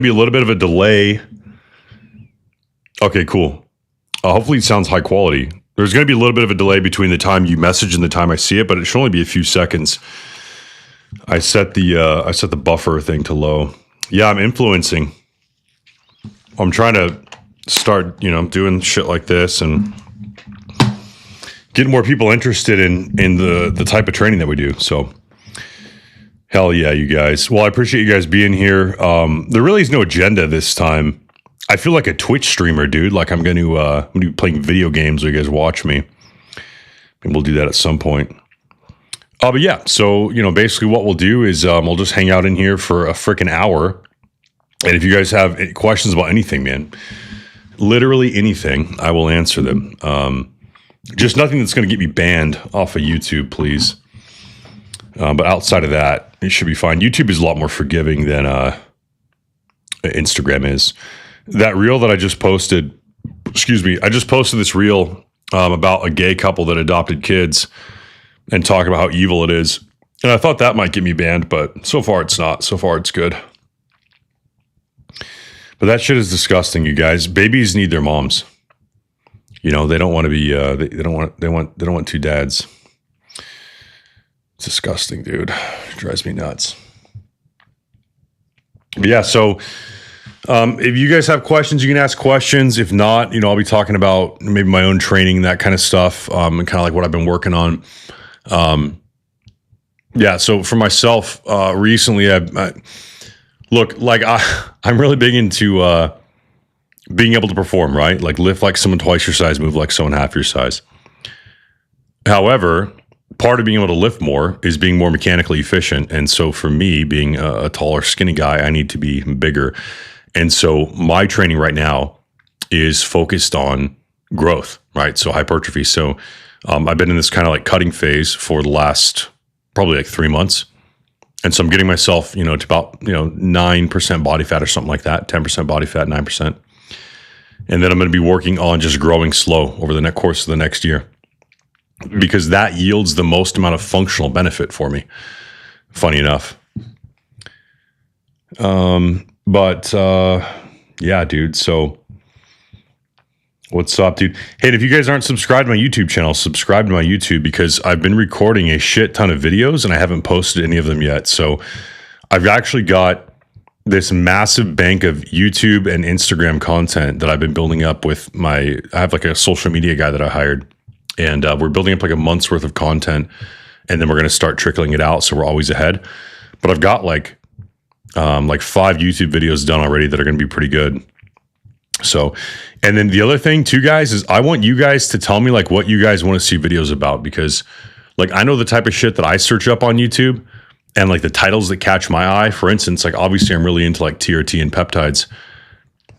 be a little bit of a delay. Okay, cool. Hopefully it sounds high quality. There's going to be a little bit of a delay between the time you message and the time I see it, but it should only be a few seconds. I set the buffer thing to low. Yeah, I'm influencing. I'm trying to start, doing shit like this and getting more people interested in the type of training that we do. So hell yeah, you guys. Well, I appreciate you guys being here. There really is no agenda this time. I feel like a Twitch streamer, dude. Like I'm going to be playing video games while you guys watch me. And we'll do that at some point. But yeah, so, basically what we'll do is we'll just hang out in here for a freaking hour. And if you guys have any questions about anything, man, literally anything, I will answer them. Just nothing that's going to get me banned off of YouTube, please. But outside of that, it should be fine. YouTube is a lot more forgiving than Instagram is. That reel that I just posted, I just posted this reel about a gay couple that adopted kids and talking about how evil it is. And I thought that might get me banned, but so far it's not. So far it's good. But that shit is disgusting, you guys. Babies need their moms. They don't want to be. They don't want two dads. It's disgusting, dude. It drives me nuts. But yeah. So, if you guys have questions, you can ask questions. If not, I'll be talking about maybe my own training, that kind of stuff, and kind of like what I've been working on. Yeah. So for myself, recently, I'm really big into being able to perform, right? Like lift like someone twice your size, move like someone half your size. However, part of being able to lift more is being more mechanically efficient. And so for me, being a taller, skinny guy, I need to be bigger. And so my training right now is focused on growth, right? So hypertrophy. So I've been in this kind of like cutting phase for the last probably like 3 months. And so I'm getting myself, to about, 9% body fat or something like that, 10% body fat, 9%. And then I'm going to be working on just growing slow over the course of the next year, because that yields the most amount of functional benefit for me. Funny enough. Yeah, dude. So what's up, dude? Hey, and if you guys aren't subscribed to my YouTube channel, subscribe to my YouTube, because I've been recording a shit ton of videos and I haven't posted any of them yet. So I've actually got this massive bank of YouTube and Instagram content that I've been building up with I have like a social media guy that I hired, and we're building up like a month's worth of content, and then we're going to start trickling it out. So we're always ahead. But I've got like 5 YouTube videos done already that are going to be pretty good. So, and then the other thing too, guys, is I want you guys to tell me like what you guys want to see videos about, because like I know the type of shit that I search up on YouTube and like the titles that catch my eye. For instance, like obviously I'm really into like TRT and peptides.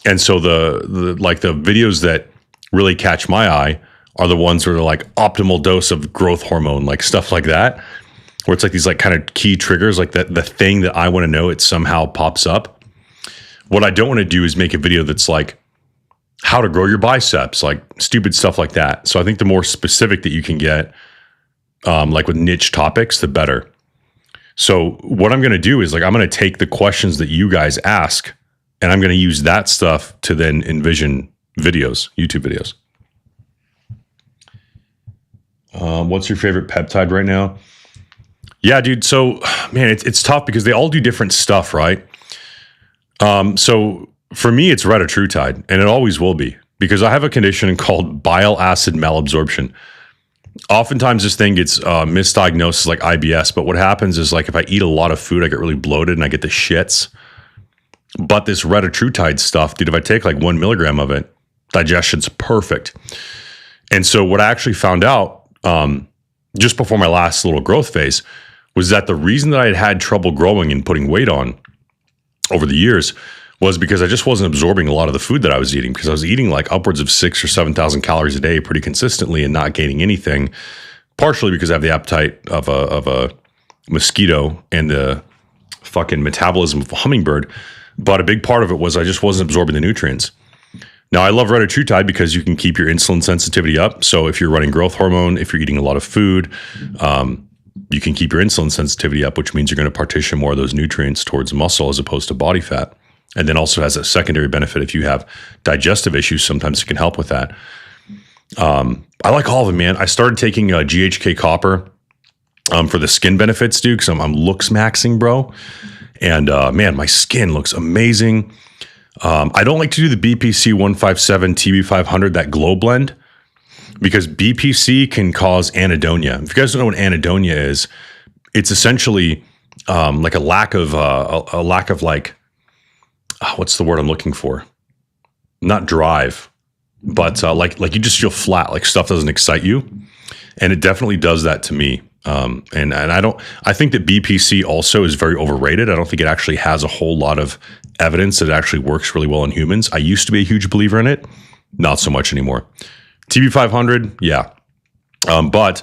And so the videos that really catch my eye are the ones that are like optimal dose of growth hormone, like stuff like that, where it's like these like kind of key triggers, like the thing that I want to know, it somehow pops up. What I don't want to do is make a video that's like how to grow your biceps, like stupid stuff like that. So I think the more specific that you can get, like with niche topics, the better. So what I'm going to do is like, I'm going to take the questions that you guys ask, and I'm going to use that stuff to then envision videos, YouTube videos. What's your favorite peptide right now? Yeah, dude. So man, it's tough because they all do different stuff, right? So for me, it's retatrutide, and it always will be, because I have a condition called bile acid malabsorption. Oftentimes this thing gets misdiagnosed as like IBS, but what happens is like if I eat a lot of food, I get really bloated and I get the shits. But this retatrutide stuff, dude, if I take like 1 milligram of it, digestion's perfect. And so what I actually found out just before my last little growth phase was that the reason that I had had trouble growing and putting weight on over the years was because I just wasn't absorbing a lot of the food that I was eating, because I was eating like upwards of 6,000 or 7,000 calories a day pretty consistently and not gaining anything, partially because I have the appetite of a mosquito and the fucking metabolism of a hummingbird. But a big part of it was I just wasn't absorbing the nutrients. Now, I love retatrutide because you can keep your insulin sensitivity up. So if you're running growth hormone, if you're eating a lot of food, you can keep your insulin sensitivity up, which means you're going to partition more of those nutrients towards muscle as opposed to body fat. And then also has a secondary benefit if you have digestive issues. Sometimes it can help with that. I like all of them, man. I started taking GHK copper for the skin benefits, dude, because I'm Looksmaxxing, bro. And man, my skin looks amazing. I don't like to do the BPC 157 TB500, that glow blend, because BPC can cause anhedonia. If you guys don't know what anhedonia is, it's essentially like a lack of like, what's the word I'm looking for? Not drive, but like you just feel flat, like stuff doesn't excite you. And it definitely does that to me. And I think that BPC also is very overrated. I don't think it actually has a whole lot of evidence that it actually works really well in humans. I used to be a huge believer in it, not so much anymore. TB500, yeah. But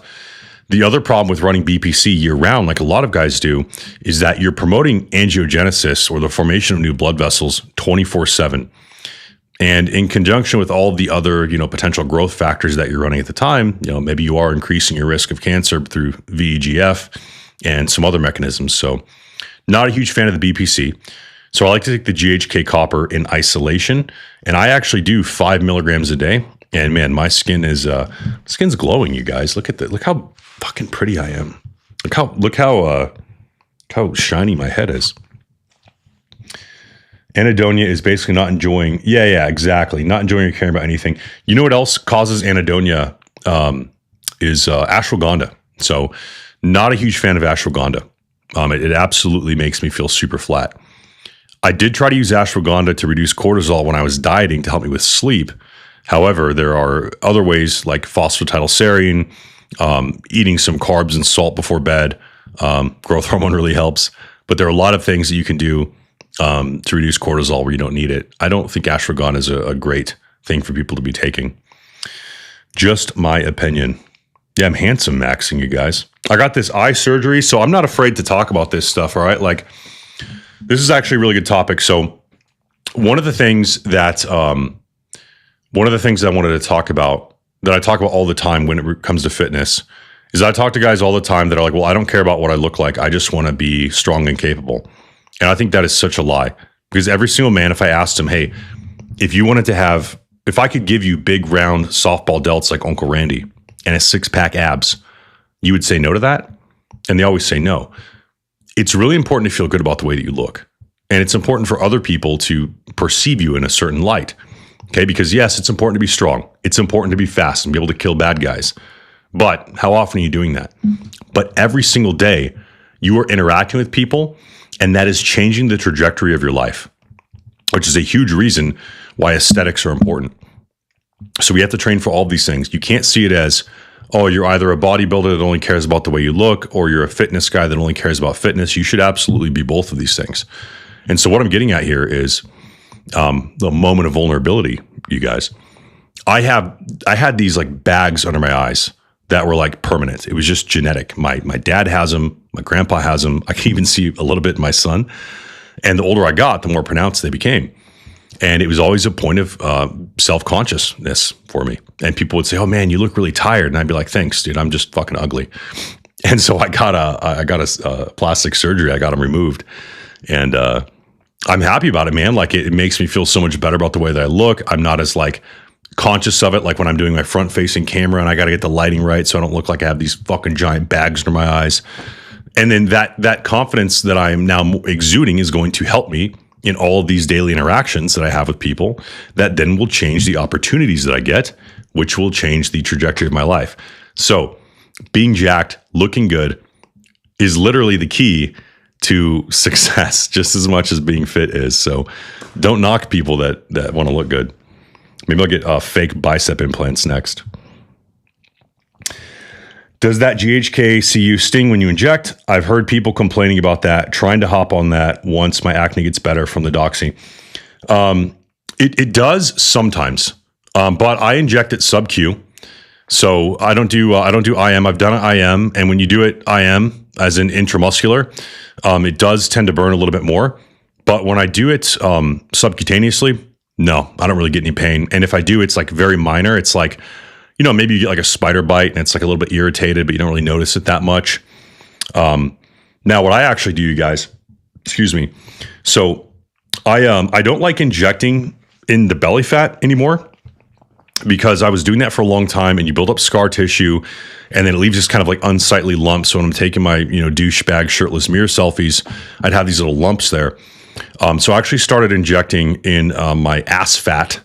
the other problem with running BPC year round, like a lot of guys do, is that you're promoting angiogenesis, or the formation of new blood vessels, 24/7. And in conjunction with all the other, potential growth factors that you're running at the time, maybe you are increasing your risk of cancer through VEGF and some other mechanisms. So not a huge fan of the BPC. So I like to take the GHK copper in isolation, and I actually do 5 milligrams a day. And man, my skin's glowing, you guys. Look how fucking pretty I am. Look how shiny my head is. Anhedonia is basically not enjoying. Yeah, exactly. Not enjoying or caring about anything. You know what else causes anhedonia? Is ashwagandha. So not a huge fan of ashwagandha. It absolutely makes me feel super flat. I did try to use ashwagandha to reduce cortisol when I was dieting to help me with sleep. However, there are other ways like phosphatidylserine, eating some carbs and salt before bed. Growth hormone really helps. But there are a lot of things that you can do to reduce cortisol where you don't need it. I don't think ashwagandha is a great thing for people to be taking. Just my opinion. Yeah, I'm handsome maxing, you guys. I got this eye surgery, so I'm not afraid to talk about this stuff, all right? Like, this is actually a really good topic. So one of the things that I wanted to talk about, that I talk about all the time when it comes to fitness, is I talk to guys all the time that are like, well, I don't care about what I look like. I just want to be strong and capable. And I think that is such a lie, because every single man, if I asked him, hey, if I could give you big round softball delts like Uncle Randy and a 6-pack abs, you would say no to that? And they always say no. It's really important to feel good about the way that you look. And it's important for other people to perceive you in a certain light. Okay, because yes, it's important to be strong. It's important to be fast and be able to kill bad guys. But how often are you doing that? But every single day, you are interacting with people, and that is changing the trajectory of your life, which is a huge reason why aesthetics are important. So we have to train for all of these things. You can't see it as, oh, you're either a bodybuilder that only cares about the way you look, or you're a fitness guy that only cares about fitness. You should absolutely be both of these things. And so what I'm getting at here is the moment of vulnerability, you guys. I had these like bags under my eyes that were like permanent. It was just genetic. My dad has them. My grandpa has them. I can even see a little bit in my son. And the older I got, the more pronounced they became. And it was always a point of self-consciousness for me. And people would say, oh man, you look really tired. And I'd be like, thanks, dude. I'm just fucking ugly. And so I got a plastic surgery. I got them removed. And I'm happy about it, man. Like it makes me feel so much better about the way that I look. I'm not as like conscious of it, like when I'm doing my front facing camera and I got to get the lighting right so I don't look like I have these fucking giant bags under my eyes. And then that confidence that I am now exuding is going to help me in all of these daily interactions that I have with people, that then will change the opportunities that I get, which will change the trajectory of my life. So being jacked, looking good is literally the key to success, just as much as being fit is. So don't knock people that want to look good. Maybe I'll get fake bicep implants next. Does that GHK-CU sting when you inject? I've heard people complaining about that, trying to hop on that once my acne gets better from the doxy. It does sometimes, but I inject it sub-Q. So I don't do IM. I've done an IM, and when you do it IM, as in intramuscular, it does tend to burn a little bit more. But when I do it subcutaneously, no, I don't really get any pain. And if I do, it's like very minor. It's like, maybe you get like a spider bite and it's like a little bit irritated, but you don't really notice it that much. Now, what I actually do, you guys, excuse me. So I don't like injecting in the belly fat anymore because I was doing that for a long time, and you build up scar tissue, and then it leaves this kind of like unsightly lump. So when I'm taking my douchebag shirtless mirror selfies, I'd have these little lumps there. So I actually started injecting in my ass fat.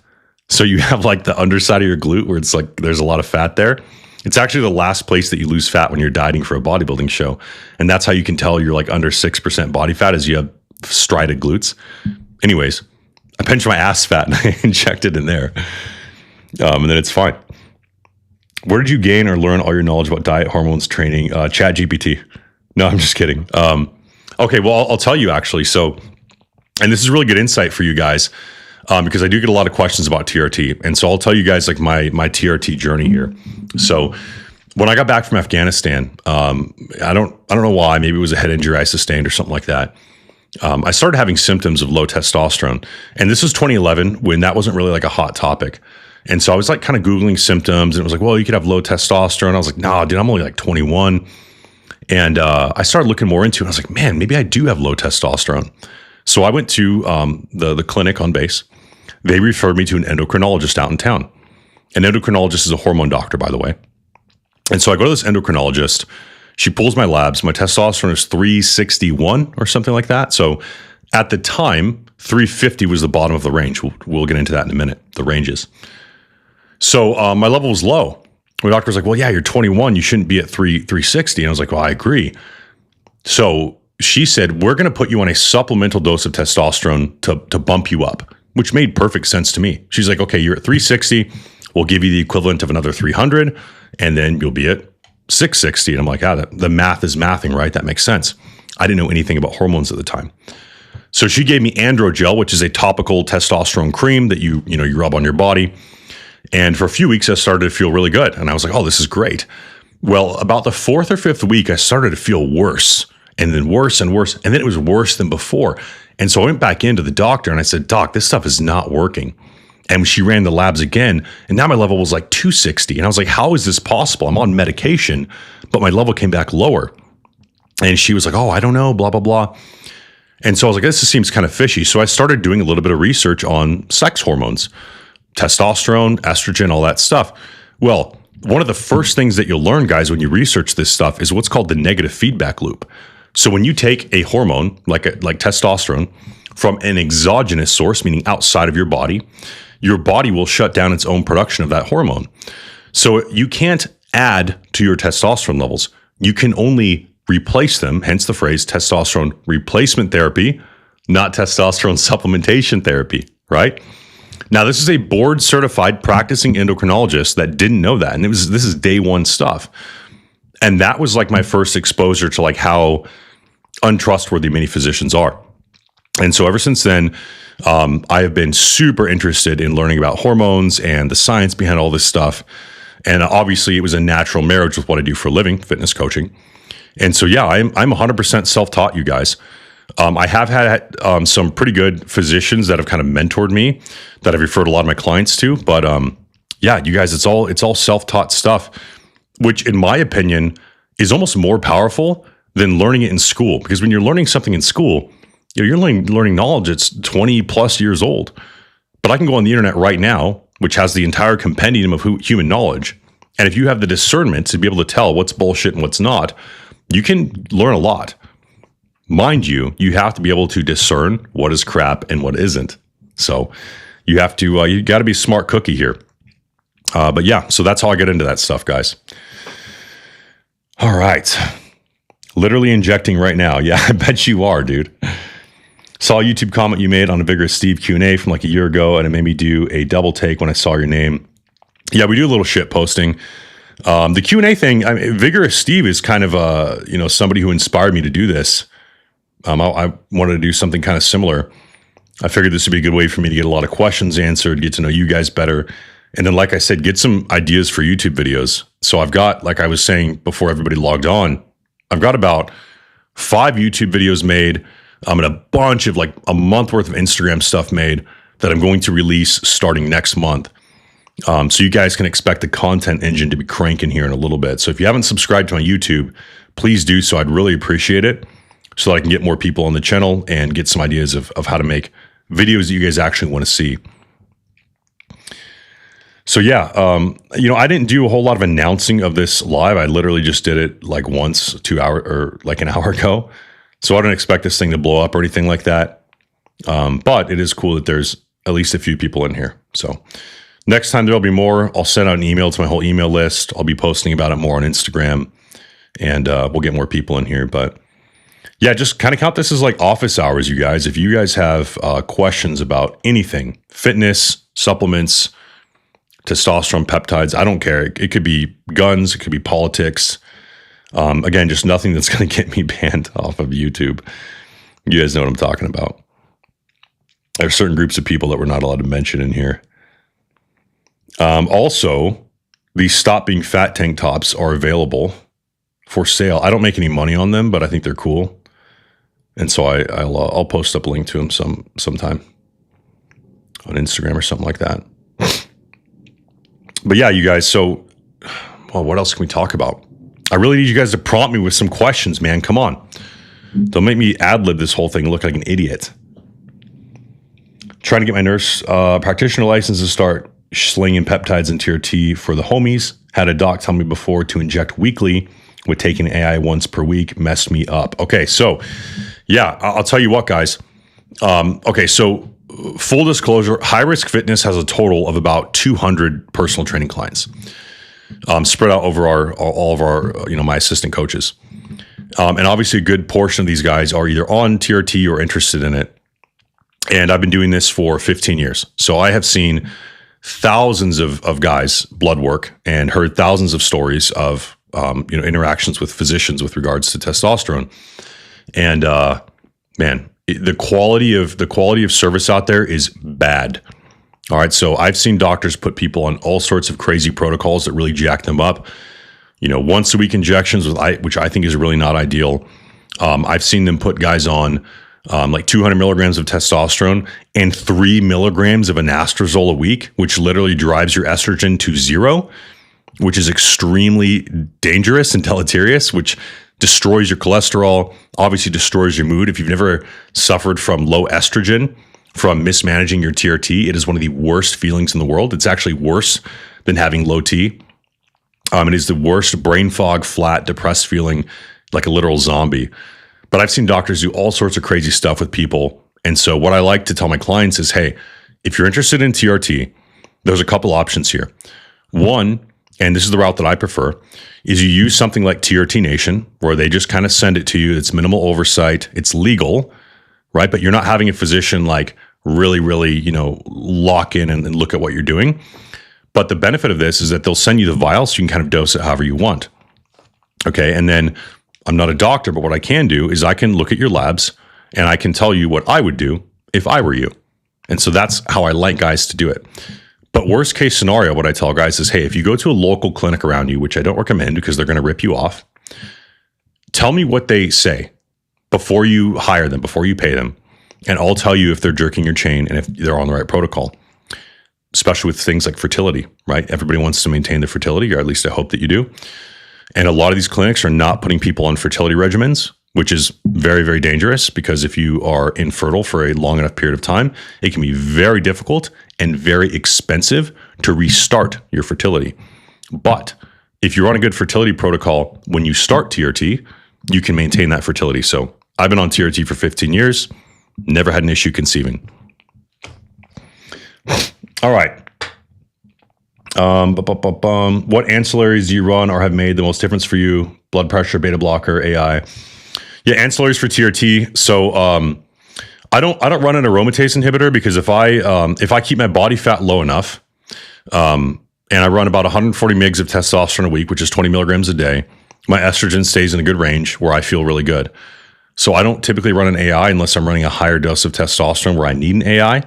So you have like the underside of your glute where it's like there's a lot of fat there. It's actually the last place that you lose fat when you're dieting for a bodybuilding show. And that's how you can tell you're like under 6% body fat is you have strided glutes. Anyways, I pinch my ass fat and I inject it in there. And then it's fine. Where did you gain or learn all your knowledge about diet, hormones, training? Chat GPT. No, I'm just kidding. Okay, well, I'll tell you actually. So, and this is really good insight for you guys because I do get a lot of questions about TRT. And so I'll tell you guys like my TRT journey here. So when I got back from Afghanistan, I don't know why, maybe it was a head injury I sustained or something like that. I started having symptoms of low testosterone. And this was 2011 when that wasn't really like a hot topic. And so I was like kind of Googling symptoms and it was like, well, you could have low testosterone. I was like, nah, dude, I'm only like 21. And I started looking more into it. I was like, man, maybe I do have low testosterone. So I went to the clinic on base. They referred me to an endocrinologist out in town. An endocrinologist is a hormone doctor, by the way. And so I go to this endocrinologist. She pulls my labs. My testosterone is 361 or something like that. So at the time, 350 was the bottom of the range. We'll get into that in a minute, the ranges. So my level was low. My doctor was like, well, yeah, you're 21. You shouldn't be at 360. And I was like, well, I agree. So she said, we're going to put you on a supplemental dose of testosterone to bump you up, which made perfect sense to me. She's like, okay, you're at 360. We'll give you the equivalent of another 300, and then you'll be at 660. And I'm like, the math is mathing, right? That makes sense. I didn't know anything about hormones at the time. So she gave me Androgel, which is a topical testosterone cream that you rub on your body. And for a few weeks, I started to feel really good. And I was like, oh, this is great. Well, about the fourth or fifth week, I started to feel worse and then worse and worse. And then it was worse than before. And so I went back into the doctor and I said, Doc, this stuff is not working. And she ran the labs again. And now my level was like 260. And I was like, how is this possible? I'm on medication, but my level came back lower. And she was like, oh, I don't know, blah, blah, blah. And so I was like, this seems kind of fishy. So I started doing a little bit of research on sex hormones, testosterone, estrogen, all that stuff. Well, one of the first things that you'll learn, guys, when you research this stuff is what's called the negative feedback loop. So when you take a hormone like testosterone from an exogenous source, meaning outside of your body will shut down its own production of that hormone. So you can't add to your testosterone levels. You can only replace them, hence the phrase testosterone replacement therapy, not testosterone supplementation therapy, right? Now, this is a board certified practicing endocrinologist that didn't know that. And this is day one stuff. And that was like my first exposure to like how untrustworthy many physicians are. And so ever since then, I have been super interested in learning about hormones and the science behind all this stuff. And obviously it was a natural marriage with what I do for a living, fitness coaching. And so, yeah, I'm 100% self-taught, you guys. I have had some pretty good physicians that have kind of mentored me that I've referred a lot of my clients to. But yeah, you guys, it's all self-taught stuff, which in my opinion is almost more powerful than learning it in school. Because when you're learning something in school, you're learning knowledge that's 20 plus years old. But I can go on the internet right now, which has the entire compendium of human knowledge. And if you have the discernment to be able to tell what's bullshit and what's not, you can learn a lot. Mind you, you have to be able to discern what is crap and what isn't. So you have to, you got to be a smart cookie here. But yeah, so that's how I get into that stuff, guys. All right. Literally injecting right now. Yeah, I bet you are, dude. Saw a YouTube comment you made on a Vigorous Steve Q&A from like a year ago, and it made me do a double take when I saw your name. Yeah, we do a little shit posting. The Q&A thing, Vigorous Steve is kind of somebody who inspired me to do this. I wanted to do something kind of similar. I figured this would be a good way for me to get a lot of questions answered, get to know you guys better. And then, like I said, get some ideas for YouTube videos. So I've got, like I was saying before everybody logged on, I've got about 5 YouTube videos made. And a bunch of like a month worth of Instagram stuff made that I'm going to release starting next month. So you guys can expect the content engine to be cranking here in a little bit. So if you haven't subscribed to my YouTube, please do so. I'd really appreciate it so that I can get more people on the channel and get some ideas of how to make videos that you guys actually want to see. So yeah, I didn't do a whole lot of announcing of this live. I literally just did it like once, 2 hours or like an hour ago. So I don't expect this thing to blow up or anything like that. But it is cool that there's at least a few people in here. So next time there'll be more. I'll send out an email to my whole email list. I'll be posting about it more on Instagram, and we'll get more people in here. But yeah, just kind of count this as like office hours, you guys. If you guys have questions about anything, fitness, supplements, testosterone, peptides, I don't care. It could be guns, it could be politics. Again, just nothing that's going to get me banned off of YouTube. You guys know what I'm talking about. There are certain groups of people that we're not allowed to mention in here. Also, these Stop Being Fat tank tops are available for sale. I don't make any money on them, but I think they're cool. And so I'll post up a link to them sometime on Instagram or something like that. But yeah, you guys, so, well, what else can we talk about? I really need you guys to prompt me with some questions, man. Come on. Don't make me ad-lib this whole thing and look like an idiot. Trying to get my nurse practitioner license to start slinging peptides and TRT for the homies. Had a doc tell me before to inject weekly with taking AI once per week. Messed me up. Okay, so, yeah, I'll tell you what, guys. Okay, so full disclosure, High Risk Fitness has a total of about 200 personal training clients, spread out over all of our, my assistant coaches. And obviously a good portion of these guys are either on TRT or interested in it. And I've been doing this for 15 years. So I have seen thousands of guys blood work and heard thousands of stories of, interactions with physicians with regards to testosterone. And, man, the quality of service out there is bad. All right. So I've seen doctors put people on all sorts of crazy protocols that really jack them up. Once a week injections, which I think is really not ideal. I've seen them put guys on like 200 milligrams of testosterone and 3 milligrams of anastrozole a week, which literally drives your estrogen to zero, which is extremely dangerous and deleterious, which destroys your cholesterol, obviously destroys your mood. If you've never suffered from low estrogen, from mismanaging your TRT, it is one of the worst feelings in the world. It's actually worse than having low T. It is the worst brain fog, flat, depressed feeling, like a literal zombie. But I've seen doctors do all sorts of crazy stuff with people. And so what I like to tell my clients is, hey, if you're interested in TRT, there's a couple options here. One, and this is the route that I prefer, is you use something like TRT Nation, where they just kind of send it to you. It's minimal oversight. It's legal, right? But you're not having a physician like really, lock in and look at what you're doing. But the benefit of this is that they'll send you the vial so you can kind of dose it however you want. Okay, and then I'm not a doctor, but what I can do is I can look at your labs and I can tell you what I would do if I were you. And so that's how I like guys to do it. But worst case scenario, what I tell guys is, hey, if you go to a local clinic around you, which I don't recommend because they're going to rip you off, tell me what they say before you hire them, before you pay them, and I'll tell you if they're jerking your chain and if they're on the right protocol, especially with things like fertility, right? Everybody wants to maintain their fertility, or at least I hope that you do. And a lot of these clinics are not putting people on fertility regimens, which is very, very dangerous, because if you are infertile for a long enough period of time, it can be very difficult and very expensive to restart your fertility. But if you're on a good fertility protocol, when you start TRT, you can maintain that fertility. So I've been on TRT for 15 years, never had an issue conceiving. All right. What ancillaries do you run or have made the most difference for you? Blood pressure, beta blocker, AI. Yeah, ancillaries for TRT. So I don't run an aromatase inhibitor, because if I keep my body fat low enough, and I run about 140 mgs of testosterone a week, which is 20 milligrams a day, my estrogen stays in a good range where I feel really good. So I don't typically run an AI unless I'm running a higher dose of testosterone where I need an AI.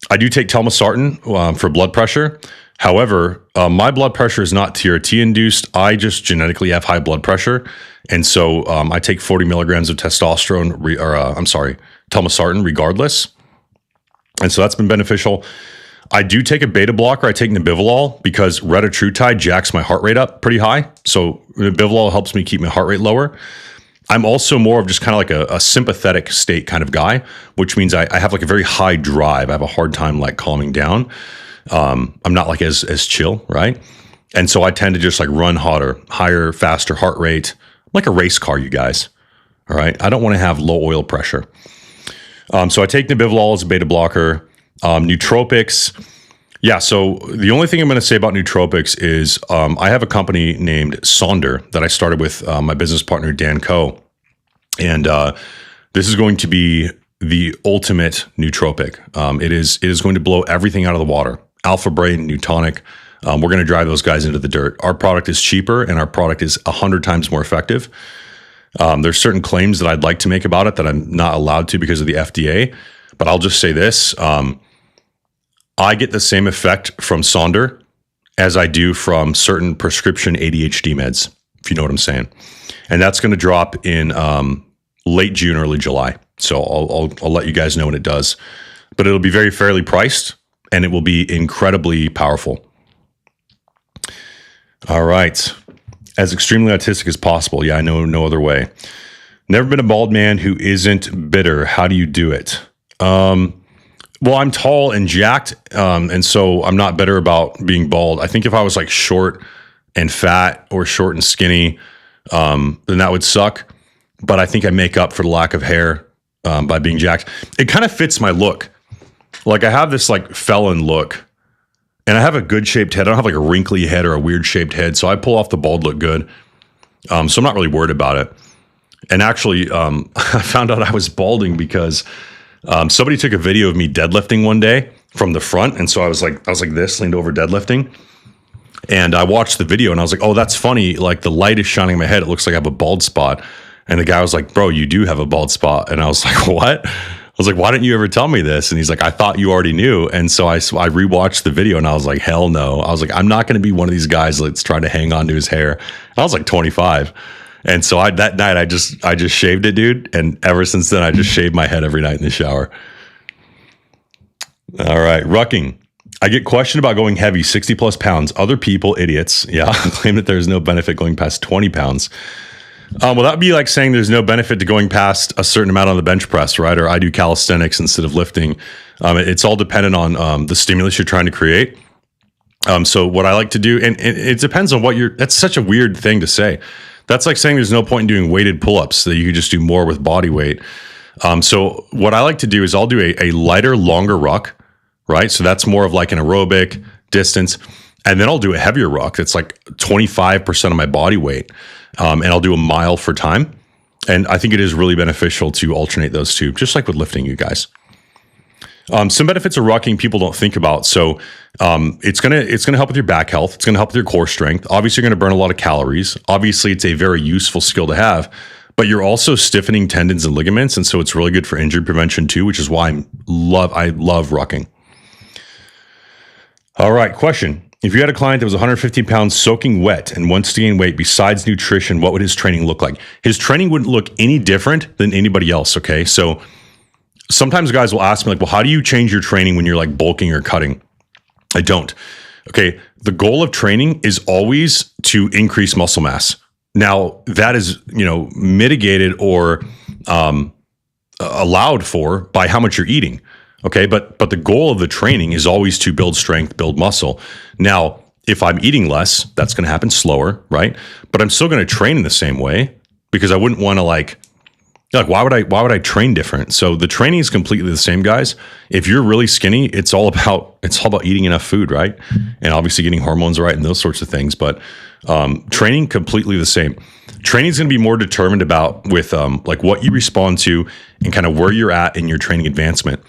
I do take telmisartan for blood pressure. However, my blood pressure is not TRT induced. I just genetically have high blood pressure. And so I take 40 milligrams of testosterone, telmisartan regardless. And so that's been beneficial. I do take a beta blocker. I take nebivolol because retatrutide jacks my heart rate up pretty high. So nebivolol helps me keep my heart rate lower. I'm also more of just kind of like a sympathetic state kind of guy, which means I have like a very high drive. I have a hard time like calming down. I'm not like as chill, right? And so I tend to just like run hotter, higher, faster heart rate, like a race car, you guys. All right. I don't want to have low oil pressure. So I take Nebivolol as a beta blocker, nootropics. Yeah. So the only thing I'm going to say about nootropics is I have a company named Sonder that I started with my business partner, Dan Coe. And this is going to be the ultimate nootropic. It is going to blow everything out of the water. Alpha Brain, Newtonic. We're going to drive those guys into the dirt. Our product is cheaper and our product is 100 times more effective. There's certain claims that I'd like to make about it that I'm not allowed to because of the FDA. But I'll just say this. I get the same effect from Sonder as I do from certain prescription ADHD meds, if you know what I'm saying. And that's going to drop in late June, early July. So I'll let you guys know when it does. But it'll be very fairly priced and it will be incredibly powerful. All right. As extremely autistic as possible. Yeah, I know no other way. Never been a bald man who isn't bitter. How do you do it? Well, I'm tall and jacked, and so I'm not bitter about being bald. I think if I was like short and fat or short and skinny, then that would suck. But I think I make up for the lack of hair by being jacked. It kind of fits my look. Like I have this like felon look, and I have a good shaped head. I don't have like a wrinkly head or a weird shaped head, so I pull off the bald look good. So I'm not really worried about it. And actually, I found out I was balding because somebody took a video of me deadlifting one day from the front. And so I was like this, leaned over deadlifting. And I watched the video and I was like, oh, that's funny. Like the light is shining in my head. It looks like I have a bald spot. And the guy was like, bro, you do have a bald spot. And I was like, what? I was like, why didn't you ever tell me this? And he's like, I thought you already knew. And so I rewatched the video and I was like, hell no. I was like, I'm not going to be one of these guys that's trying to hang on to his hair. I was like 25. And so that night I just shaved it, dude. And ever since then, I just shave my head every night in the shower. All right. Rucking. I get questioned about going heavy, 60 plus pounds. Other people, idiots, claim that there's no benefit going past 20 pounds. Well, that'd be like saying there's no benefit to going past a certain amount on the bench press, right? Or I do calisthenics instead of lifting. It's all dependent on the stimulus you're trying to create. So what I like to do, and it depends on that's such a weird thing to say. That's like saying there's no point in doing weighted pull-ups, that you could just do more with body weight. So what I like to do is I'll do a lighter, longer ruck, right? So that's more of like an aerobic distance. And then I'll do a heavier ruck that's like 25% of my body weight. And I'll do a mile for time. And I think it is really beneficial to alternate those two, just like with lifting, you guys. Some benefits of rucking people don't think about. So it's gonna help with your back health. It's gonna help with your core strength. Obviously, you're gonna burn a lot of calories. Obviously, it's a very useful skill to have, but you're also stiffening tendons and ligaments, and so it's really good for injury prevention too, which is why I love rucking. All right, question. If you had a client that was 115 pounds soaking wet and wants to gain weight besides nutrition, what would his training look like? His training wouldn't look any different than anybody else, okay? So sometimes guys will ask me like, well, how do you change your training when you're like bulking or cutting? I don't. Okay. The goal of training is always to increase muscle mass. Now that is, mitigated or allowed for by how much you're eating. Okay. But the goal of the training is always to build strength, build muscle. Now, if I'm eating less, that's going to happen slower, right? But I'm still going to train in the same way because I wouldn't want to like why would I train different? So the training is completely the same, guys. If you're really skinny, it's all about eating enough food, right? And obviously getting hormones right and those sorts of things. But training completely the same. Training is going to be more determined with like what you respond to and kind of where you're at in your training advancement.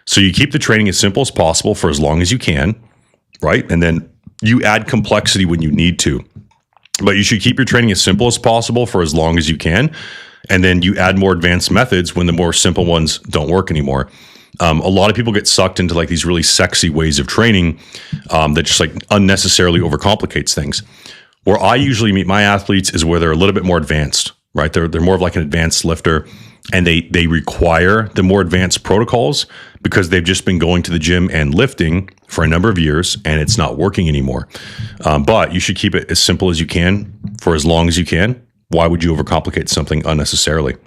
So you keep the training as simple as possible for as long as you can, right? And then you add complexity when you need to. But you should keep your training as simple as possible for as long as you can. And then you add more advanced methods when the more simple ones don't work anymore. A lot of people get sucked into like these really sexy ways of training that just like unnecessarily overcomplicates things. Where I usually meet my athletes is where they're a little bit more advanced, right? They're more of like an advanced lifter, and they require the more advanced protocols because they've just been going to the gym and lifting for a number of years and it's not working anymore. But you should keep it as simple as you can for as long as you can. Why would you overcomplicate something unnecessarily?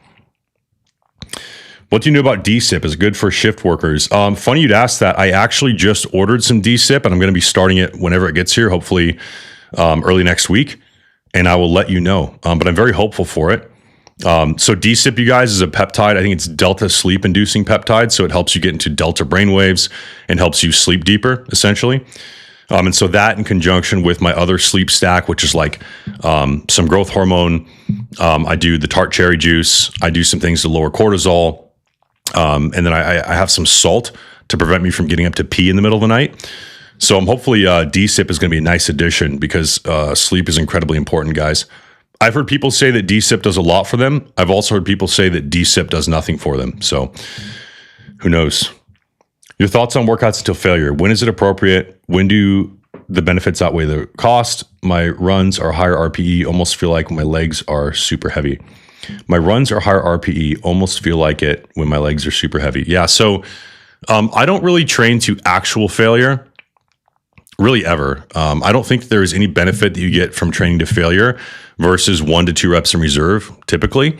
What do you know about DSIP? Is it good for shift workers? Funny you'd ask that. I actually just ordered some DSIP, and I'm going to be starting it whenever it gets here, hopefully early next week, and I will let you know. But I'm very hopeful for it. So DSIP, you guys, is a peptide. I think it's delta sleep-inducing peptide, so it helps you get into delta brainwaves and helps you sleep deeper, essentially. And so that in conjunction with my other sleep stack, which is like some growth hormone, I do the tart cherry juice, I do some things to lower cortisol, and then I have some salt to prevent me from getting up to pee in the middle of the night. So hopefully DSIP is going to be a nice addition because sleep is incredibly important, guys. I've heard people say that DSIP does a lot for them. I've also heard people say that DSIP does nothing for them. So who knows? Your thoughts on workouts until failure. When is it appropriate? When do the benefits outweigh the cost? My runs are higher RPE, almost feel like my legs are super heavy. My runs are higher RPE, almost feel like it when my legs are super heavy. Yeah, so I don't really train to actual failure, really ever. I don't think there is any benefit that you get from training to failure versus 1 to 2 reps in reserve, typically.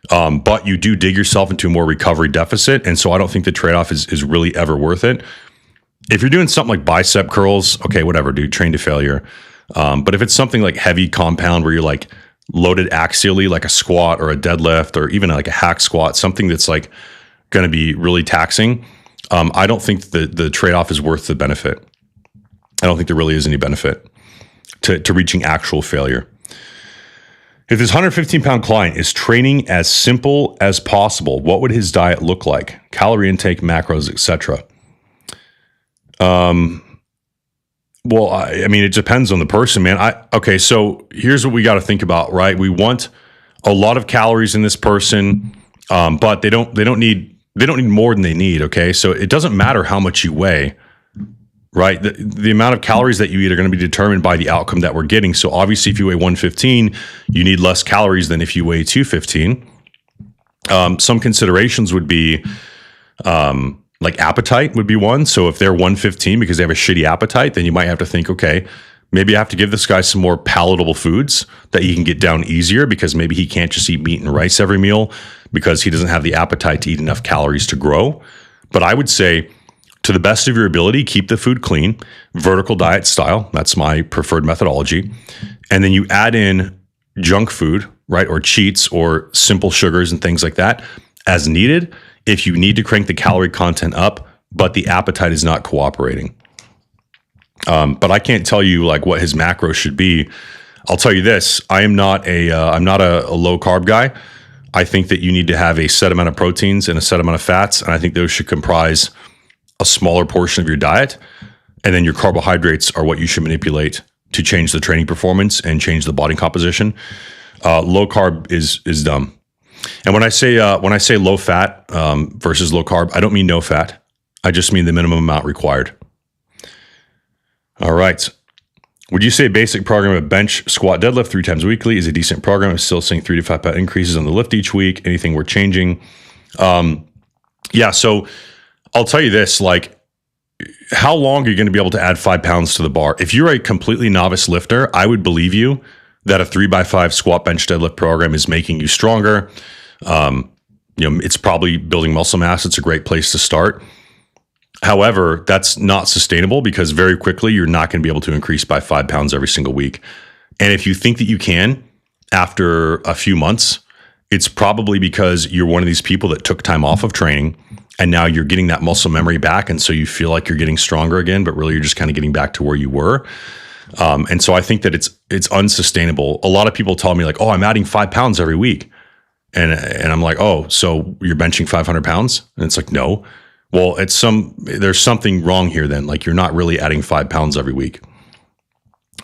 But you do dig yourself into a more recovery deficit, and so I don't think the trade-off is really ever worth it. If you're doing something like bicep curls, okay, whatever, dude, train to failure. But if it's something like heavy compound where you're like loaded axially, like a squat or a deadlift or even like a hack squat, something that's like going to be really taxing, I don't think the trade-off is worth the benefit. I don't think there really is any benefit to reaching actual failure. If this 115-pound client is training as simple as possible, what would his diet look like? Calorie intake, macros, etc. Well, I mean, it depends on the person, man. Okay, so here's what we got to think about, right? We want a lot of calories in this person, but they don't need more than they need. Okay, so it doesn't matter how much you weigh, right? The amount of calories that you eat are going to be determined by the outcome that we're getting. So obviously, if you weigh 115, you need less calories than if you weigh 215. Some considerations would be like appetite would be one. So if they're 115 because they have a shitty appetite, then you might have to think, okay, maybe I have to give this guy some more palatable foods that he can get down easier because maybe he can't just eat meat and rice every meal because he doesn't have the appetite to eat enough calories to grow. But I would say, to the best of your ability, keep the food clean, vertical diet style. That's my preferred methodology. And then you add in junk food, right? Or cheats or simple sugars and things like that as needed if you need to crank the calorie content up, but the appetite is not cooperating. But I can't tell you like what his macros should be. I'll tell you this: I'm not a low carb guy. I think that you need to have a set amount of proteins and a set amount of fats, and I think those should comprise a smaller portion of your diet, and then your carbohydrates are what you should manipulate to change the training performance and change the body composition. Low carb is dumb. And when I say low fat versus low carb, I don't mean no fat. I just mean the minimum amount required. All right. Would you say a basic program of bench, squat, deadlift 3 times weekly is a decent program? I'm still seeing 3 to 5 pound increases on the lift each week. Anything we're changing? Yeah. So I'll tell you this, like, how long are you going to be able to add 5 pounds to the bar? If you're a completely novice lifter, I would believe you that a 3x5 squat, bench, deadlift program is making you stronger. It's probably building muscle mass. It's a great place to start. However, that's not sustainable because very quickly you're not going to be able to increase by 5 pounds every single week. And if you think that you can after a few months, it's probably because you're one of these people that took time off of training and now you're getting that muscle memory back. And so you feel like you're getting stronger again, but really you're just kind of getting back to where you were. And so I think that it's unsustainable. A lot of people tell me like, oh, I'm adding 5 pounds every week. And I'm like, oh, so you're benching 500 pounds? And it's like, no. Well, there's something wrong here then. Like you're not really adding 5 pounds every week.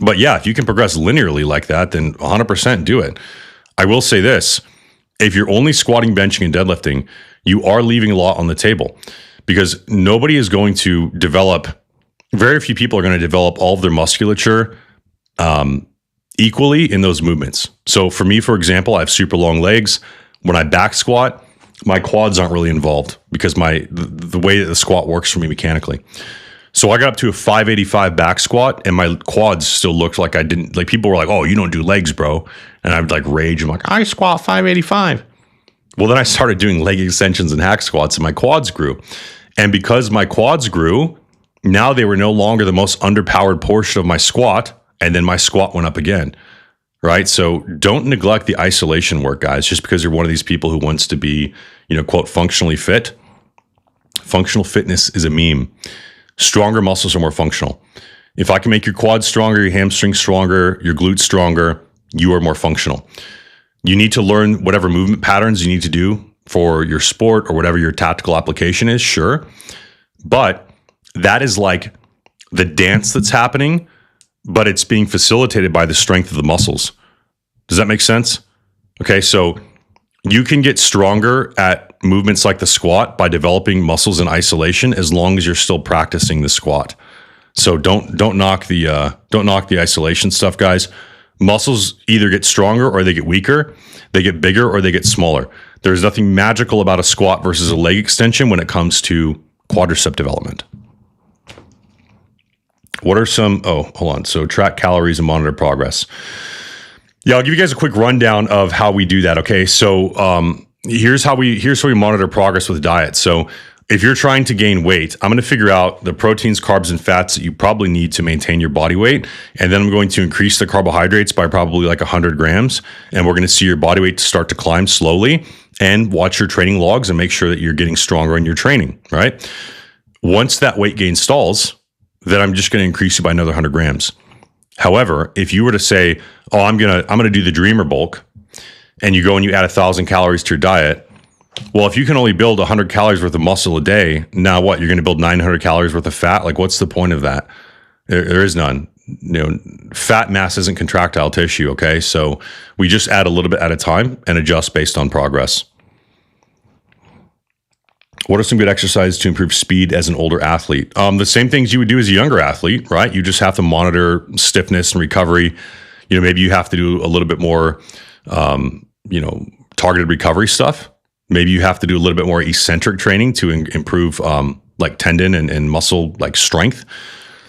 But yeah, if you can progress linearly like that, then 100% do it. I will say this: if you're only squatting, benching, and deadlifting, you are leaving a lot on the table because nobody is going to develop, very few people are going to develop all of their musculature equally in those movements. So for me, for example, I have super long legs. When I back squat, my quads aren't really involved because the way that the squat works for me mechanically. So I got up to a 585 back squat and my quads still looked like I didn't, like people were like, oh, you don't do legs, bro. And I would like rage. I'm like, I squat 585. Well, then I started doing leg extensions and hack squats and my quads grew. And because my quads grew, now they were no longer the most underpowered portion of my squat. And then my squat went up again, right? So don't neglect the isolation work, guys, just because you're one of these people who wants to be, quote, functionally fit. Functional fitness is a meme. Stronger muscles are more functional. If I can make your quads stronger, your hamstrings stronger, your glutes stronger, you are more functional. You need to learn whatever movement patterns you need to do for your sport or whatever your tactical application is, sure. But that is like the dance that's happening, but it's being facilitated by the strength of the muscles. Does that make sense? Okay, so you can get stronger at movements like the squat by developing muscles in isolation as long as you're still practicing the squat. So don't knock the isolation stuff, guys. Muscles either get stronger or they get weaker. They get bigger or they get smaller. There's nothing magical about a squat versus a leg extension when it comes to quadricep development. What are some, hold on. So track calories and monitor progress. Yeah, I'll give you guys a quick rundown of how we do that. Okay. So, here's how we monitor progress with diet. So if you're trying to gain weight, I'm going to figure out the proteins, carbs, and fats that you probably need to maintain your body weight. And then I'm going to increase the carbohydrates by probably like 100 grams. And we're going to see your body weight start to climb slowly and watch your training logs and make sure that you're getting stronger in your training, right? Once that weight gain stalls, then I'm just going to increase you by another 100 grams. However, if you were to say, oh, I'm going to do the dreamer bulk, and you go and you add 1,000 calories to your diet, well, if you can only build 100 calories worth of muscle a day, now what? You're going to build 900 calories worth of fat? Like, what's the point of that? There is none. Fat mass isn't contractile tissue, okay? So we just add a little bit at a time and adjust based on progress. What are some good exercises to improve speed as an older athlete? The same things you would do as a younger athlete, right? You just have to monitor stiffness and recovery. Maybe you have to do a little bit more targeted recovery stuff. Maybe you have to do a little bit more eccentric training to improve like tendon and muscle like strength.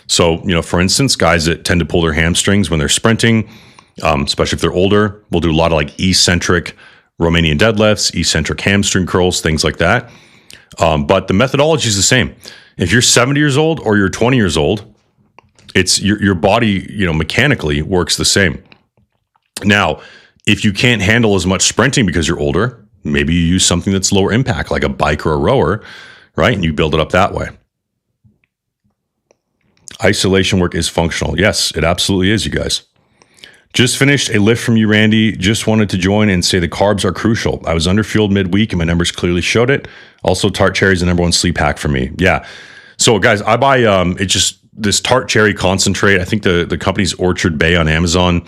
So, for instance, guys that tend to pull their hamstrings when they're sprinting, especially if they're older, will do a lot of like eccentric Romanian deadlifts, eccentric hamstring curls, things like that. But the methodology is the same. If you're 70 years old or you're 20 years old, it's your body, mechanically works the same. Now, if you can't handle as much sprinting because you're older, maybe you use something that's lower impact, like a bike or a rower, right? And you build it up that way. Isolation work is functional. Yes, it absolutely is, you guys. Just finished a lift from you, Randy. Just wanted to join and say the carbs are crucial. I was underfueled midweek and my numbers clearly showed it. Also, tart cherry is the number one sleep hack for me. Yeah. So guys, I buy it's just this tart cherry concentrate. I think the company's Orchard Bay on Amazon.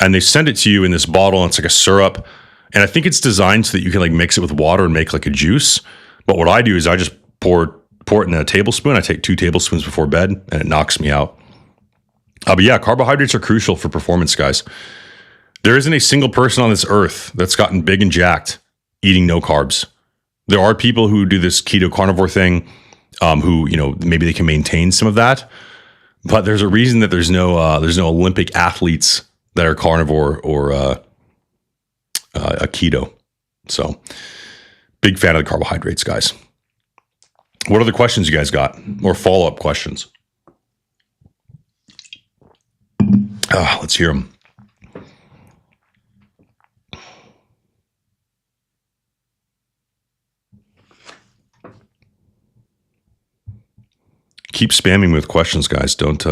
And they send it to you in this bottle, and it's like a syrup. And I think it's designed so that you can like mix it with water and make like a juice. But what I do is I just pour it in a tablespoon. I take 2 tablespoons before bed, and it knocks me out. But yeah, carbohydrates are crucial for performance, guys. There isn't a single person on this earth that's gotten big and jacked eating no carbs. There are people who do this keto carnivore thing, who maybe they can maintain some of that. But there's a reason that there's no Olympic athletes that are carnivore or a keto. So big fan of the carbohydrates, guys. What other questions you guys got or follow-up questions? Let's hear them. Keep spamming with questions, guys. Don't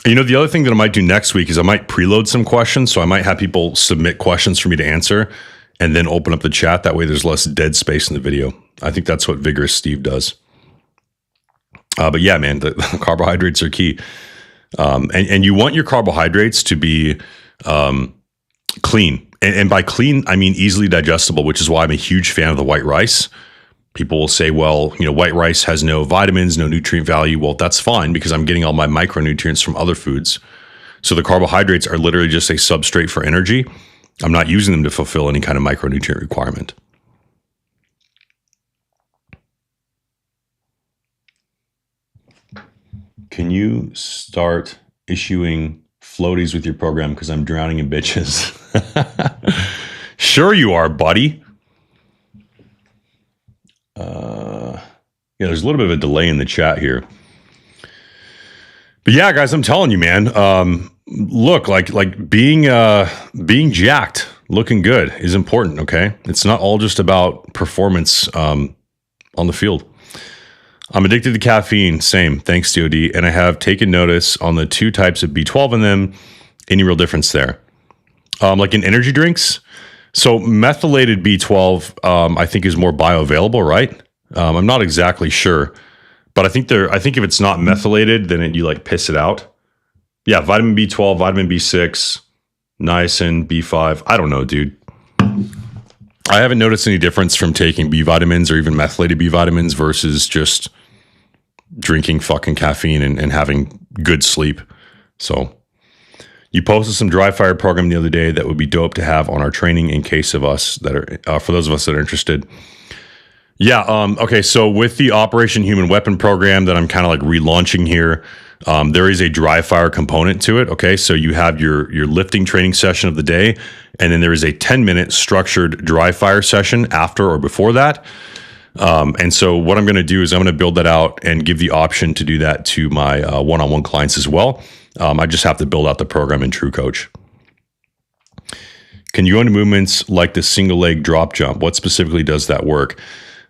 the other thing that I might do next week is I might preload some questions. So I might have people submit questions for me to answer and then open up the chat. That way there's less dead space in the video. I think that's what Vigorous Steve does. But yeah, man, the carbohydrates are key. And you want your carbohydrates to be clean. And by clean, I mean easily digestible, which is why I'm a huge fan of the white rice. People will say, well, white rice has no vitamins, no nutrient value. Well, that's fine because I'm getting all my micronutrients from other foods. So the carbohydrates are literally just a substrate for energy. I'm not using them to fulfill any kind of micronutrient requirement. can you start issuing floaties with your program because I'm drowning in bitches? Sure you are, buddy. Yeah, there's a little bit of a delay in the chat here. But yeah, guys, I'm telling you, man. Look, like being jacked, looking good is important. Okay, it's not all just about performance on the field. I'm addicted to caffeine. Same, thanks, DOD. And I have taken notice on the 2 types of B12 in them. Any real difference there? Like in energy drinks. So methylated B12, I think, is more bioavailable, right? I'm not exactly sure. But I think if it's not methylated, then you like piss it out. Yeah, vitamin B12, vitamin B6, niacin, B5. I don't know, dude. I haven't noticed any difference from taking B vitamins or even methylated B vitamins versus just drinking fucking caffeine and having good sleep. So you posted some dry fire program the other day that would be dope to have on our training in case of us that are for those of us that are interested. Yeah. Okay. So with the Operation Human Weapon program that I'm kind of like relaunching here, there is a dry fire component to it. Okay. So you have your lifting training session of the day, and then there is a 10-minute structured dry fire session after or before that. And so what I'm going to do is I'm going to build that out and give the option to do that to my one-on-one clients as well. I just have to build out the program in True Coach. Can you go into movements like the single leg drop jump? What specifically does that work?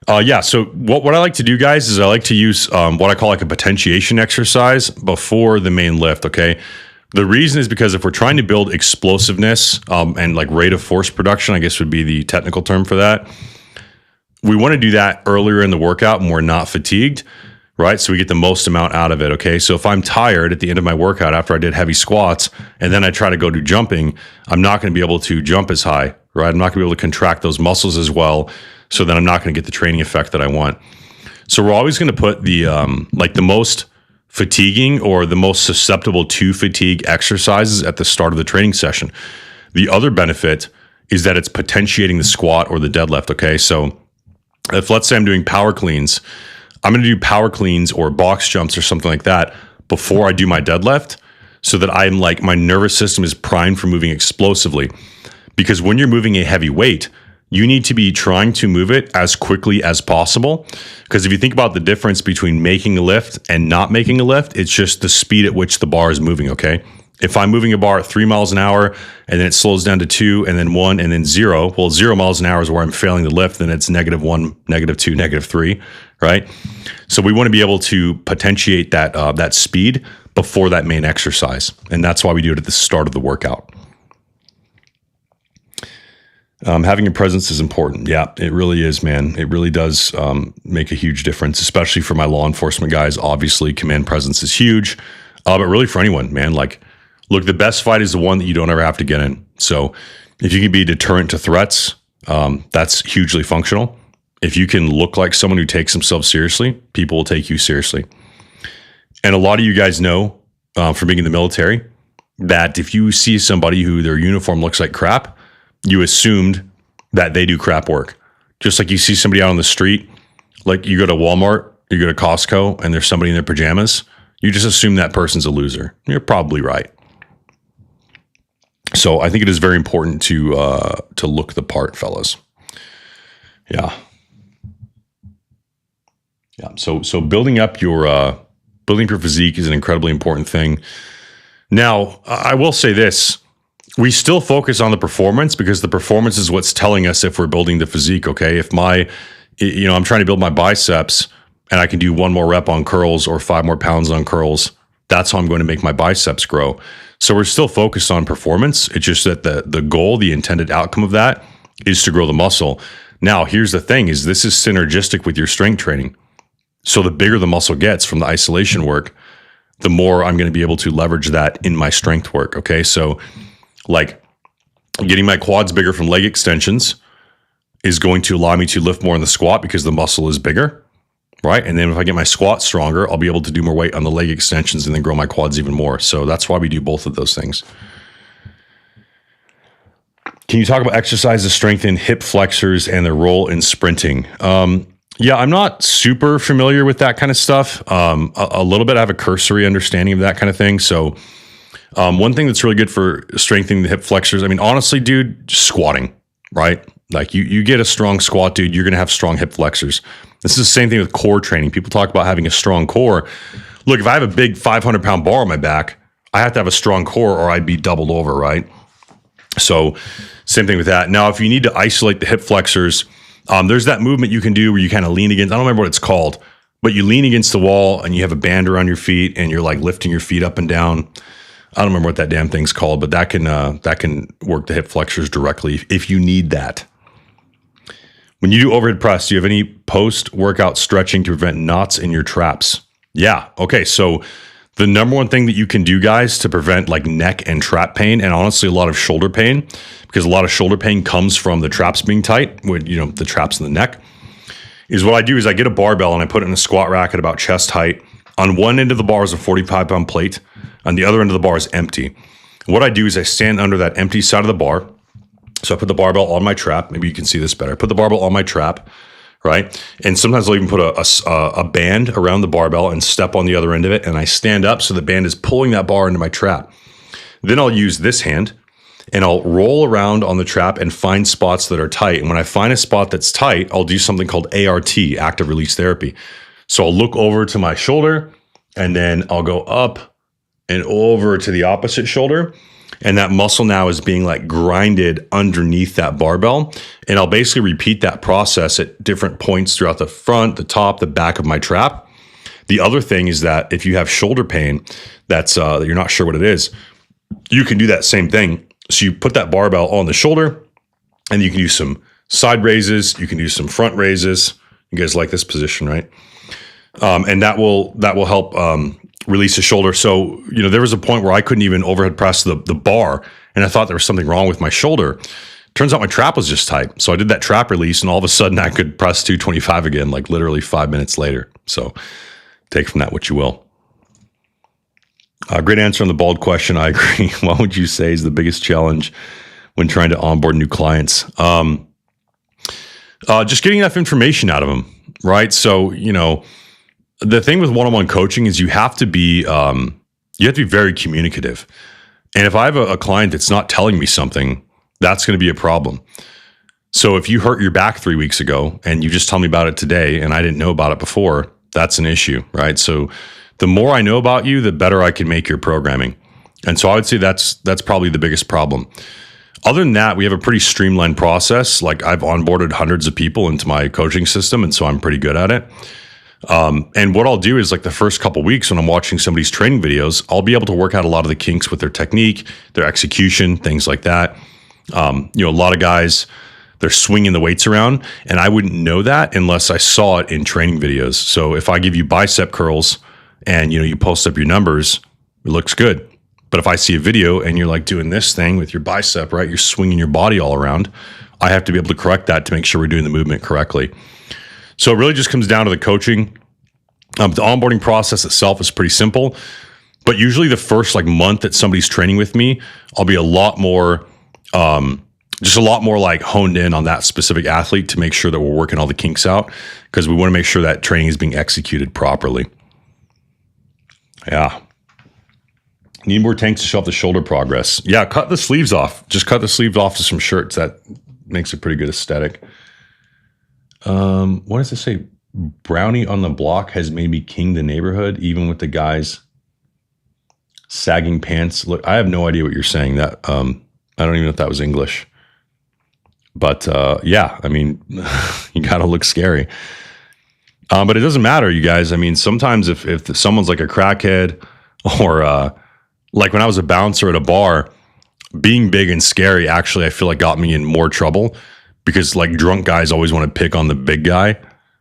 Yeah. So what I like to do, guys, is I like to use what I call like a potentiation exercise before the main lift. Okay. The reason is because if we're trying to build explosiveness and like rate of force production, I guess would be the technical term for that. We want to do that earlier in the workout when we're not fatigued, right? So we get the most amount out of it. Okay. So if I'm tired at the end of my workout after I did heavy squats and then I try to go do jumping, I'm not going to be able to jump as high, right? I'm not going to be able to contract those muscles as well. So then I'm not going to get the training effect that I want. So we're always going to put the like the most fatiguing or the most susceptible to fatigue exercises at the start of the training session. The other benefit is that it's potentiating the squat or the deadlift. Okay. So if let's say I'm doing power cleans, I'm going to do power cleans or box jumps or something like that before I do my deadlift so that I'm like, my nervous system is primed for moving explosively. Because when you're moving a heavy weight, you need to be trying to move it as quickly as possible. Because if you think about the difference between making a lift and not making a lift, it's just the speed at which the bar is moving, okay? If I'm moving a bar at 3 miles an hour and then it slows down to 2 and then 1 and then 0, well, 0 miles an hour is where I'm failing the lift, then it's -1, -2, -3, right? So we want to be able to potentiate that speed before that main exercise. And that's why we do it at the start of the workout. Having a presence is important. Yeah, it really is, man. It really does make a huge difference, especially for my law enforcement guys. Obviously, command presence is huge, but really for anyone, man. Like, look, the best fight is the one that you don't ever have to get in. So if you can be a deterrent to threats, that's hugely functional. If you can look like someone who takes themselves seriously, people will take you seriously. And a lot of you guys know from being in the military that if you see somebody who their uniform looks like crap, you assumed that they do crap work. Just like you see somebody out on the street, like you go to Walmart, you go to Costco, and there's somebody in their pajamas, you just assume that person's a loser. You're probably right. So I think it is very important to look the part, fellas. Yeah. Yeah. So building up your physique is an incredibly important thing. Now, I will say this. We still focus on the performance because the performance is what's telling us if we're building the physique, okay? If I'm trying to build my biceps and I can do 1 more rep on curls or 5 more pounds on curls, that's how I'm going to make my biceps grow. So we're still focused on performance. It's just that the goal, the intended outcome of that is to grow the muscle. Now, here's the thing is this is synergistic with your strength training. So the bigger the muscle gets from the isolation work, the more I'm going to be able to leverage that in my strength work, okay? So like getting my quads bigger from leg extensions is going to allow me to lift more in the squat because the muscle is bigger, right? And then if I get my squat stronger, I'll be able to do more weight on the leg extensions and then grow my quads even more. So that's why we do both of those things. Can you talk about exercises to strengthen hip flexors and their role in sprinting? Yeah, I'm not super familiar with that kind of stuff. A little bit, I have a cursory understanding of that kind of thing. So, one thing that's really good for strengthening the hip flexors, I mean, honestly, dude, just squatting, right? Like you get a strong squat, dude, you're going to have strong hip flexors. This is the same thing with core training. People talk about having a strong core. Look, if I have a big 500-pound bar on my back, I have to have a strong core or I'd be doubled over, right? So same thing with that. Now, if you need to isolate the hip flexors, there's that movement you can do where you kind of lean against, I don't remember what it's called, but you lean against the wall and you have a band around your feet and you're like lifting your feet up and down. I don't remember what that damn thing's called, but that can work the hip flexors directly if you need that. When you do overhead press, do you have any post-workout stretching to prevent knots in your traps? Yeah. Okay. So the number one thing that you can do, guys, to prevent like neck and trap pain, and honestly a lot of shoulder pain, because a lot of shoulder pain comes from the traps being tight, with the traps in the neck, is what I do is I get a barbell and I put it in a squat rack at about chest height. On one end of the bar is a 45-pound plate. On the other end of the bar is empty. What I do is I stand under that empty side of the bar. So I put the barbell on my trap. Maybe you can see this better. I put the barbell on my trap, right? And sometimes I'll even put a band around the barbell and step on the other end of it. And I stand up so the band is pulling that bar into my trap. Then I'll use this hand and I'll roll around on the trap and find spots that are tight. And when I find a spot that's tight, I'll do something called ART, active release therapy. So I'll look over to my shoulder and then I'll go up and over to the opposite shoulder. And that muscle now is being like grinded underneath that barbell. And I'll basically repeat that process at different points throughout the front, the top, the back of my trap. The other thing is that if you have shoulder pain that you're not sure what it is, you can do that same thing. So you put that barbell on the shoulder and you can do some side raises. You can do some front raises. You guys like this position, right? And that will help release the shoulder. So, there was a point where I couldn't even overhead press the bar, and I thought there was something wrong with my shoulder. Turns out my trap was just tight. So I did that trap release, and all of a sudden I could press 225 again, like literally 5 minutes later. So take from that what you will. Great answer on the bald question. I agree. What would you say is the biggest challenge when trying to onboard new clients? Just getting enough information out of them, right? So, the thing with one-on-one coaching is you have to be very communicative. And if I have a client that's not telling me something, that's going to be a problem. So if you hurt your back 3 weeks ago and you just tell me about it today and I didn't know about it before, that's an issue, right? So the more I know about you, the better I can make your programming. And so I would say that's probably the biggest problem. Other than that, we have a pretty streamlined process. Like I've onboarded hundreds of people into my coaching system, and so I'm pretty good at it. And what I'll do is like the first couple weeks when I'm watching somebody's training videos, I'll be able to work out a lot of the kinks with their technique, their execution, things like that. A lot of guys, they're swinging the weights around, and I wouldn't know that unless I saw it in training videos. So if I give you bicep curls and, you post up your numbers, it looks good. But if I see a video and you're like doing this thing with your bicep, right, you're swinging your body all around, I have to be able to correct that to make sure we're doing the movement correctly. So it really just comes down to the coaching. The onboarding process itself is pretty simple, but usually the first month that somebody's training with me, I'll be a lot more like honed in on that specific athlete to make sure that we're working all the kinks out, because we want to make sure that training is being executed properly. Yeah. Need more tanks to show off the shoulder progress. Yeah, cut the sleeves off. Just cut the sleeves off to some shirts. That makes a pretty good aesthetic. What does it say? Brownie on the block has made me king the neighborhood, even with the guys sagging pants. Look, I have no idea what you're saying. That I don't even know if that was English. But yeah, I mean, you gotta look scary. But it doesn't matter, you guys. I mean, sometimes if someone's like a crackhead, or like when I was a bouncer at a bar, being big and scary actually I feel like got me in more trouble, because like drunk guys always want to pick on the big guy.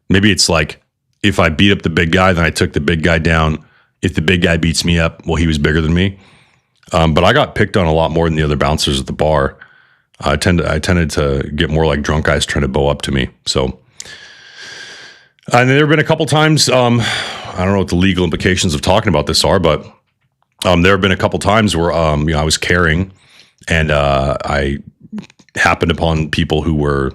Maybe it's like, if I beat up the big guy, then I took the big guy down. If the big guy beats me up, well, he was bigger than me. But I got picked on a lot more than the other bouncers at the bar. I tended to get more like drunk guys trying to bow up to me. So, and there have been a couple times, I don't know what the legal implications of talking about this are, but there have been a couple times where I was carrying, and I happened upon people who were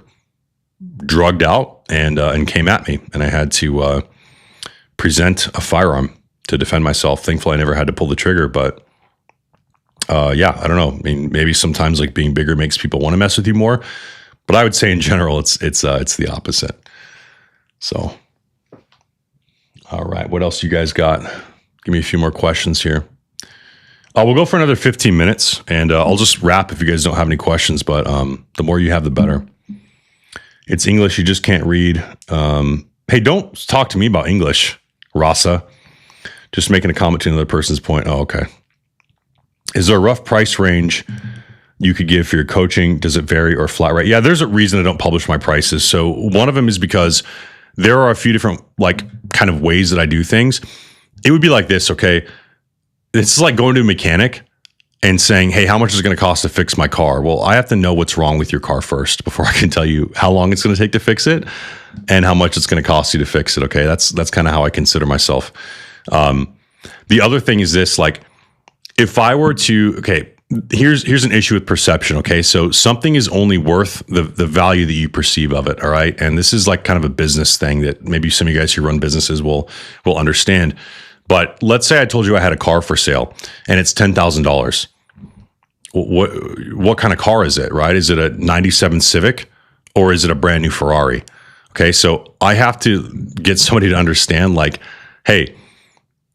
drugged out and came at me, and I had to present a firearm to defend myself. Thankfully, I never had to pull the trigger, but yeah, I don't know. I mean, maybe sometimes like being bigger makes people want to mess with you more, but I would say in general, it's the opposite. So, all right, what else you guys got? Give me a few more questions here. We'll go for another 15 minutes, and I'll just wrap if you guys don't have any questions, but the more you have, the better. It's English, you just can't read. Hey, don't talk to me about English, Rasa. Just making a comment to another person's point. Oh, okay. Is there a rough price range you could give for your coaching? Does it vary or flat rate? Yeah, there's a reason I don't publish my prices. So one of them is because there are a few different like kind of ways that I do things. It would be like this, okay? It's like going to a mechanic and saying, hey, how much is it going to cost to fix my car? Well, I have to know what's wrong with your car first before I can tell you how long it's going to take to fix it and how much it's going to cost you to fix it. Okay, that's kind of how I consider myself. The other thing is this, like if I were to, okay, here's an issue with perception. Okay, so something is only worth the value that you perceive of it. All right, and this is like kind of a business thing that maybe some of you guys who run businesses will understand. But let's say I told you I had a car for sale and it's $10,000. What kind of car is it, right? Is it a 97 Civic or is it a brand new Ferrari? Okay, so I have to get somebody to understand like, hey,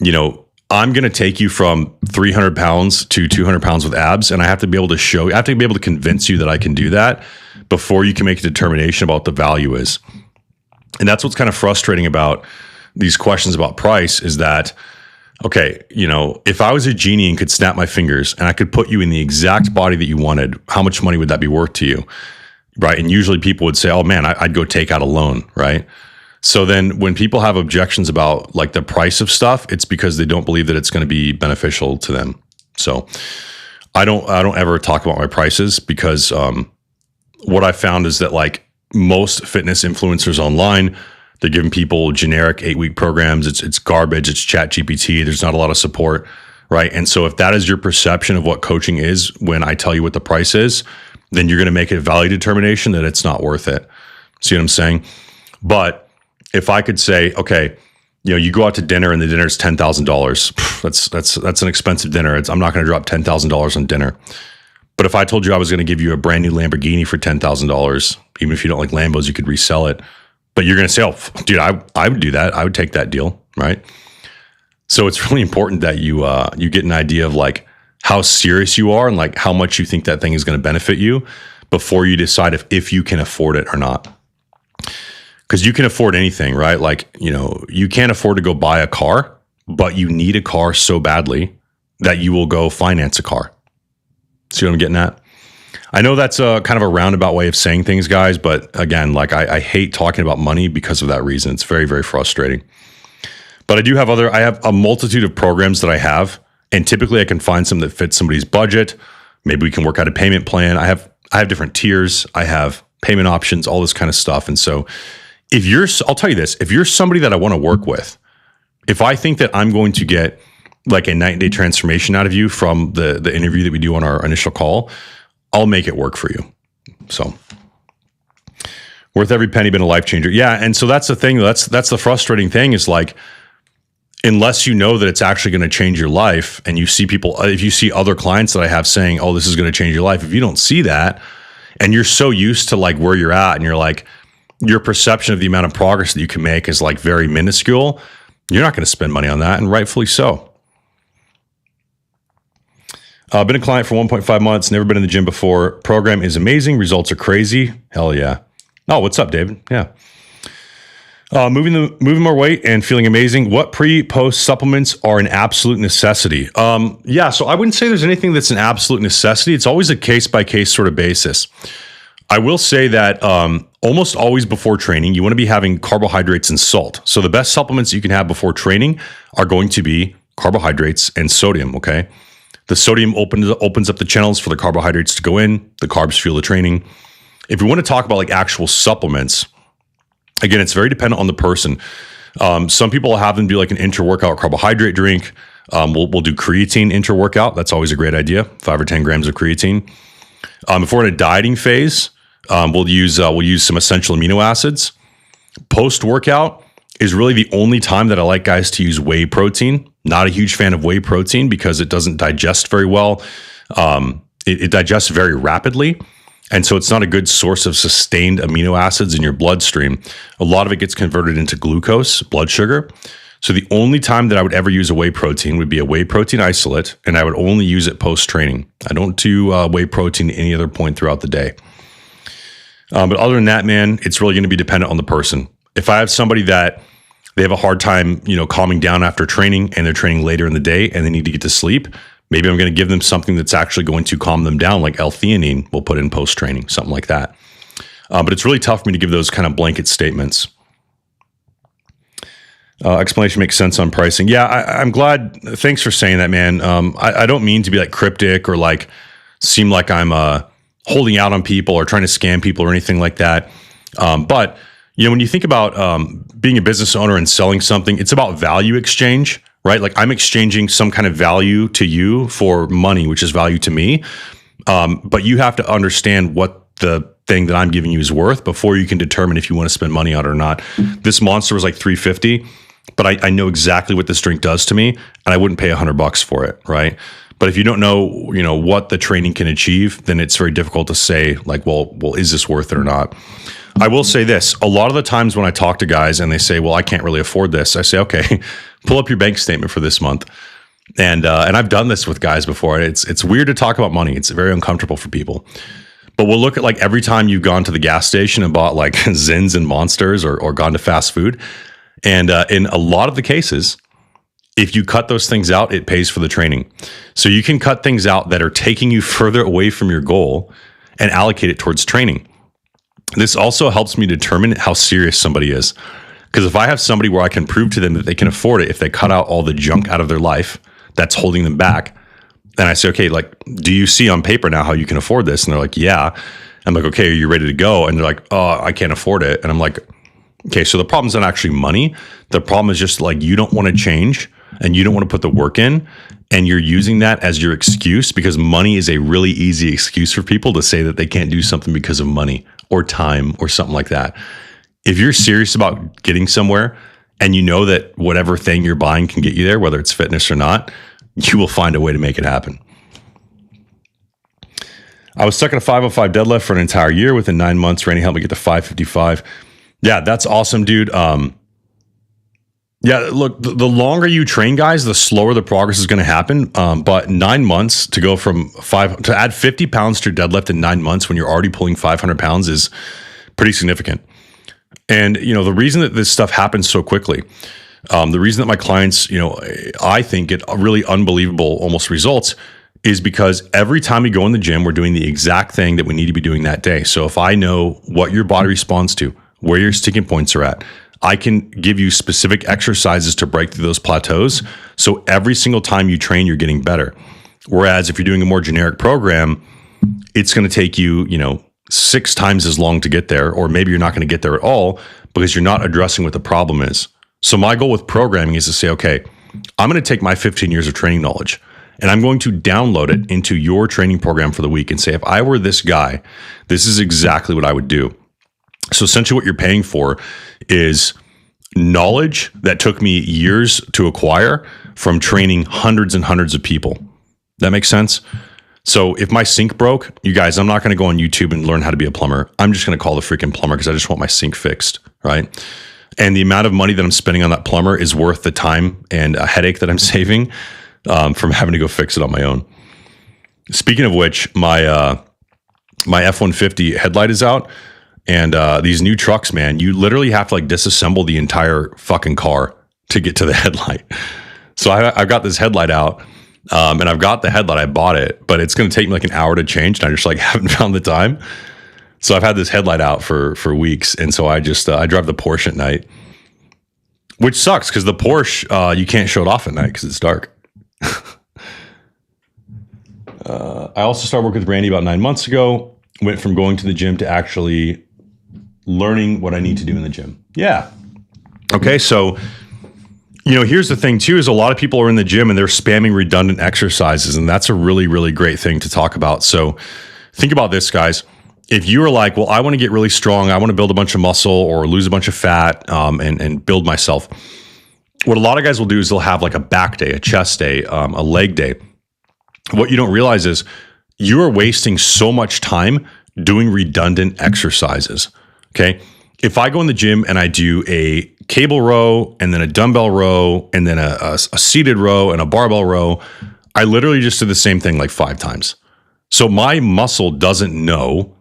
you know, I'm going to take you from 300 pounds to 200 pounds with abs, and I have to be able to I have to be able to convince you that I can do that before you can make a determination about what the value is. And that's what's kind of frustrating about these questions about price is that, okay, you know, if I was a genie and could snap my fingers and I could put you in the exact body that you wanted, how much money would that be worth to you? Right. And usually people would say, oh man, I'd go take out a loan. Right. So then when people have objections about like the price of stuff, it's because they don't believe that it's going to be beneficial to them. So I don't ever talk about my prices because what I found is that like most fitness influencers online, they're giving people generic 8-week programs. It's garbage. It's ChatGPT. There's not a lot of support, right? And so if that is your perception of what coaching is when I tell you what the price is, then you're going to make a value determination that it's not worth it. See what I'm saying? But if I could say, okay, you know, you go out to dinner and the dinner is $10,000. That's an expensive dinner. I'm not going to drop $10,000 on dinner. But if I told you I was going to give you a brand new Lamborghini for $10,000, even if you don't like Lambos, you could resell it. But you're going to say, oh, dude, I would do that. I would take that deal, right? So it's really important that you get an idea of like how serious you are and like how much you think that thing is going to benefit you before you decide if you can afford it or not. Because you can afford anything, right? Like, you know, you can't afford to go buy a car, but you need a car so badly that you will go finance a car. See what I'm getting at? I know that's a kind of a roundabout way of saying things, guys, but again, like I hate talking about money because of that reason. It's very, very frustrating. But I have a multitude of programs that I have, and typically I can find some that fits somebody's budget. Maybe we can work out a payment plan. I have different tiers. I have payment options, all this kind of stuff. And so I'll tell you this, if you're somebody that I want to work with, if I think that I'm going to get like a night and day transformation out of you from the interview that we do on our initial call, I'll make it work for you. So worth every penny, been a life changer. Yeah. And so that's the thing. That's the frustrating thing is like, unless you know that it's actually going to change your life and you see people, if you see other clients that I have saying, oh, this is going to change your life. If you don't see that and you're so used to like where you're at and you're like, your perception of the amount of progress that you can make is like very minuscule, you're not going to spend money on that. And rightfully so. Been a client for 1.5 months, never been in the gym before. Program is amazing. Results are crazy. Hell yeah. Oh, what's up, David? Yeah. Moving more weight and feeling amazing. What pre-post supplements are an absolute necessity? Yeah, so I wouldn't say there's anything that's an absolute necessity. It's always a case-by-case sort of basis. I will say that almost always before training, you want to be having carbohydrates and salt. So the best supplements you can have before training are going to be carbohydrates and sodium, okay? The sodium opens up the channels for the carbohydrates to go in. The carbs fuel the training. If you want to talk about like actual supplements, again, it's very dependent on the person. Some people have them do like an intra-workout carbohydrate drink. We'll do creatine intra-workout. That's always a great idea, 5 or 10 grams of creatine. If we're in a dieting phase, We'll use some essential amino acids. Post workout is really the only time that I like guys to use whey protein. Not a huge fan of whey protein because it doesn't digest very well. It digests very rapidly. And so it's not a good source of sustained amino acids in your bloodstream. A lot of it gets converted into glucose, blood sugar. So the only time that I would ever use a whey protein would be a whey protein isolate, and I would only use it post-training. I don't do whey protein at any other point throughout the day. But other than that, man, it's really going to be dependent on the person. If I have somebody that they have a hard time, calming down after training and they're training later in the day and they need to get to sleep, maybe I'm going to give them something that's actually going to calm them down, like L-theanine we'll put in post-training, something like that. But it's really tough for me to give those kind of blanket statements. Explanation makes sense on pricing. Yeah, I'm glad. Thanks for saying that, man. I don't mean to be like cryptic or like seem like I'm holding out on people or trying to scam people or anything like that. But when you think about being a business owner and selling something, it's about value exchange, right? Like I'm exchanging some kind of value to you for money, which is value to me. But you have to understand what the thing that I'm giving you is worth before you can determine if you want to spend money on it or not. This monster was like $350. But I know exactly what this drink does to me, and I wouldn't pay $100 for it, right? But if you don't know, what the training can achieve, then it's very difficult to say, like, well, is this worth it or not? I will say this: a lot of the times when I talk to guys and they say, well, I can't really afford this, I say, okay, pull up your bank statement for this month, and I've done this with guys before. It's weird to talk about money; it's very uncomfortable for people. But we'll look at like every time you've gone to the gas station and bought like Zins and Monsters or gone to fast food. And in a lot of the cases, if you cut those things out, it pays for the training. So you can cut things out that are taking you further away from your goal and allocate it towards training. This also helps me determine how serious somebody is. Because if I have somebody where I can prove to them that they can afford it, if they cut out all the junk out of their life that's holding them back, then I say, okay, like, do you see on paper now how you can afford this? And they're like, yeah. I'm like, okay, are you ready to go? And they're like, oh, I can't afford it. And I'm like, okay, so the problem's not actually money. The problem is just like you don't want to change and you don't want to put the work in, and you're using that as your excuse because money is a really easy excuse for people to say that they can't do something because of money or time or something like that. If you're serious about getting somewhere and you know that whatever thing you're buying can get you there, whether it's fitness or not, you will find a way to make it happen. I was stuck at a 505 deadlift for an entire year. Within 9 months, Randy helped me get to 555. Yeah, that's awesome, dude. Yeah, look, the longer you train, guys, the slower the progress is going to happen. But 9 months to go from to add 50 pounds to your deadlift in 9 months when you're already pulling 500 pounds is pretty significant. And, the reason that this stuff happens so quickly, the reason that my clients, I think get really unbelievable almost results is because every time we go in the gym, we're doing the exact thing that we need to be doing that day. So if I know what your body responds to, where your sticking points are at, I can give you specific exercises to break through those plateaus. So every single time you train, you're getting better. Whereas if you're doing a more generic program, it's going to take you, 6 times as long to get there, or maybe you're not going to get there at all because you're not addressing what the problem is. So my goal with programming is to say, okay, I'm going to take my 15 years of training knowledge and I'm going to download it into your training program for the week and say, if I were this guy, this is exactly what I would do. So essentially what you're paying for is knowledge that took me years to acquire from training hundreds and hundreds of people. That makes sense? So if my sink broke, you guys, I'm not going to go on YouTube and learn how to be a plumber. I'm just going to call the freaking plumber because I just want my sink fixed, right? And the amount of money that I'm spending on that plumber is worth the time and a headache that I'm saving from having to go fix it on my own. Speaking of which, my F-150 headlight is out. And these new trucks, man, you literally have to like disassemble the entire fucking car to get to the headlight. So I've got this headlight out, and I've got the headlight. I bought it, but it's going to take me like an hour to change, and I just like haven't found the time. So I've had this headlight out for weeks, and so I just I drive the Porsche at night, which sucks because the Porsche you can't show it off at night because it's dark. I also started working with Randy about 9 months ago. Went from going to the gym to actually learning what I need to do in the gym. Yeah. Okay. So, here's the thing too, is a lot of people are in the gym and they're spamming redundant exercises. And that's a really, really great thing to talk about. So think about this, guys. if you were like, well, I want to get really strong, I want to build a bunch of muscle or lose a bunch of fat, and build myself, what a lot of guys will do is they'll have like a back day, a chest day, a leg day. What you don't realize is you are wasting so much time doing redundant exercises. Okay. If I go in the gym and I do a cable row and then a dumbbell row and then a seated row and a barbell row, I literally just did the same thing like 5 times. So my muscle doesn't know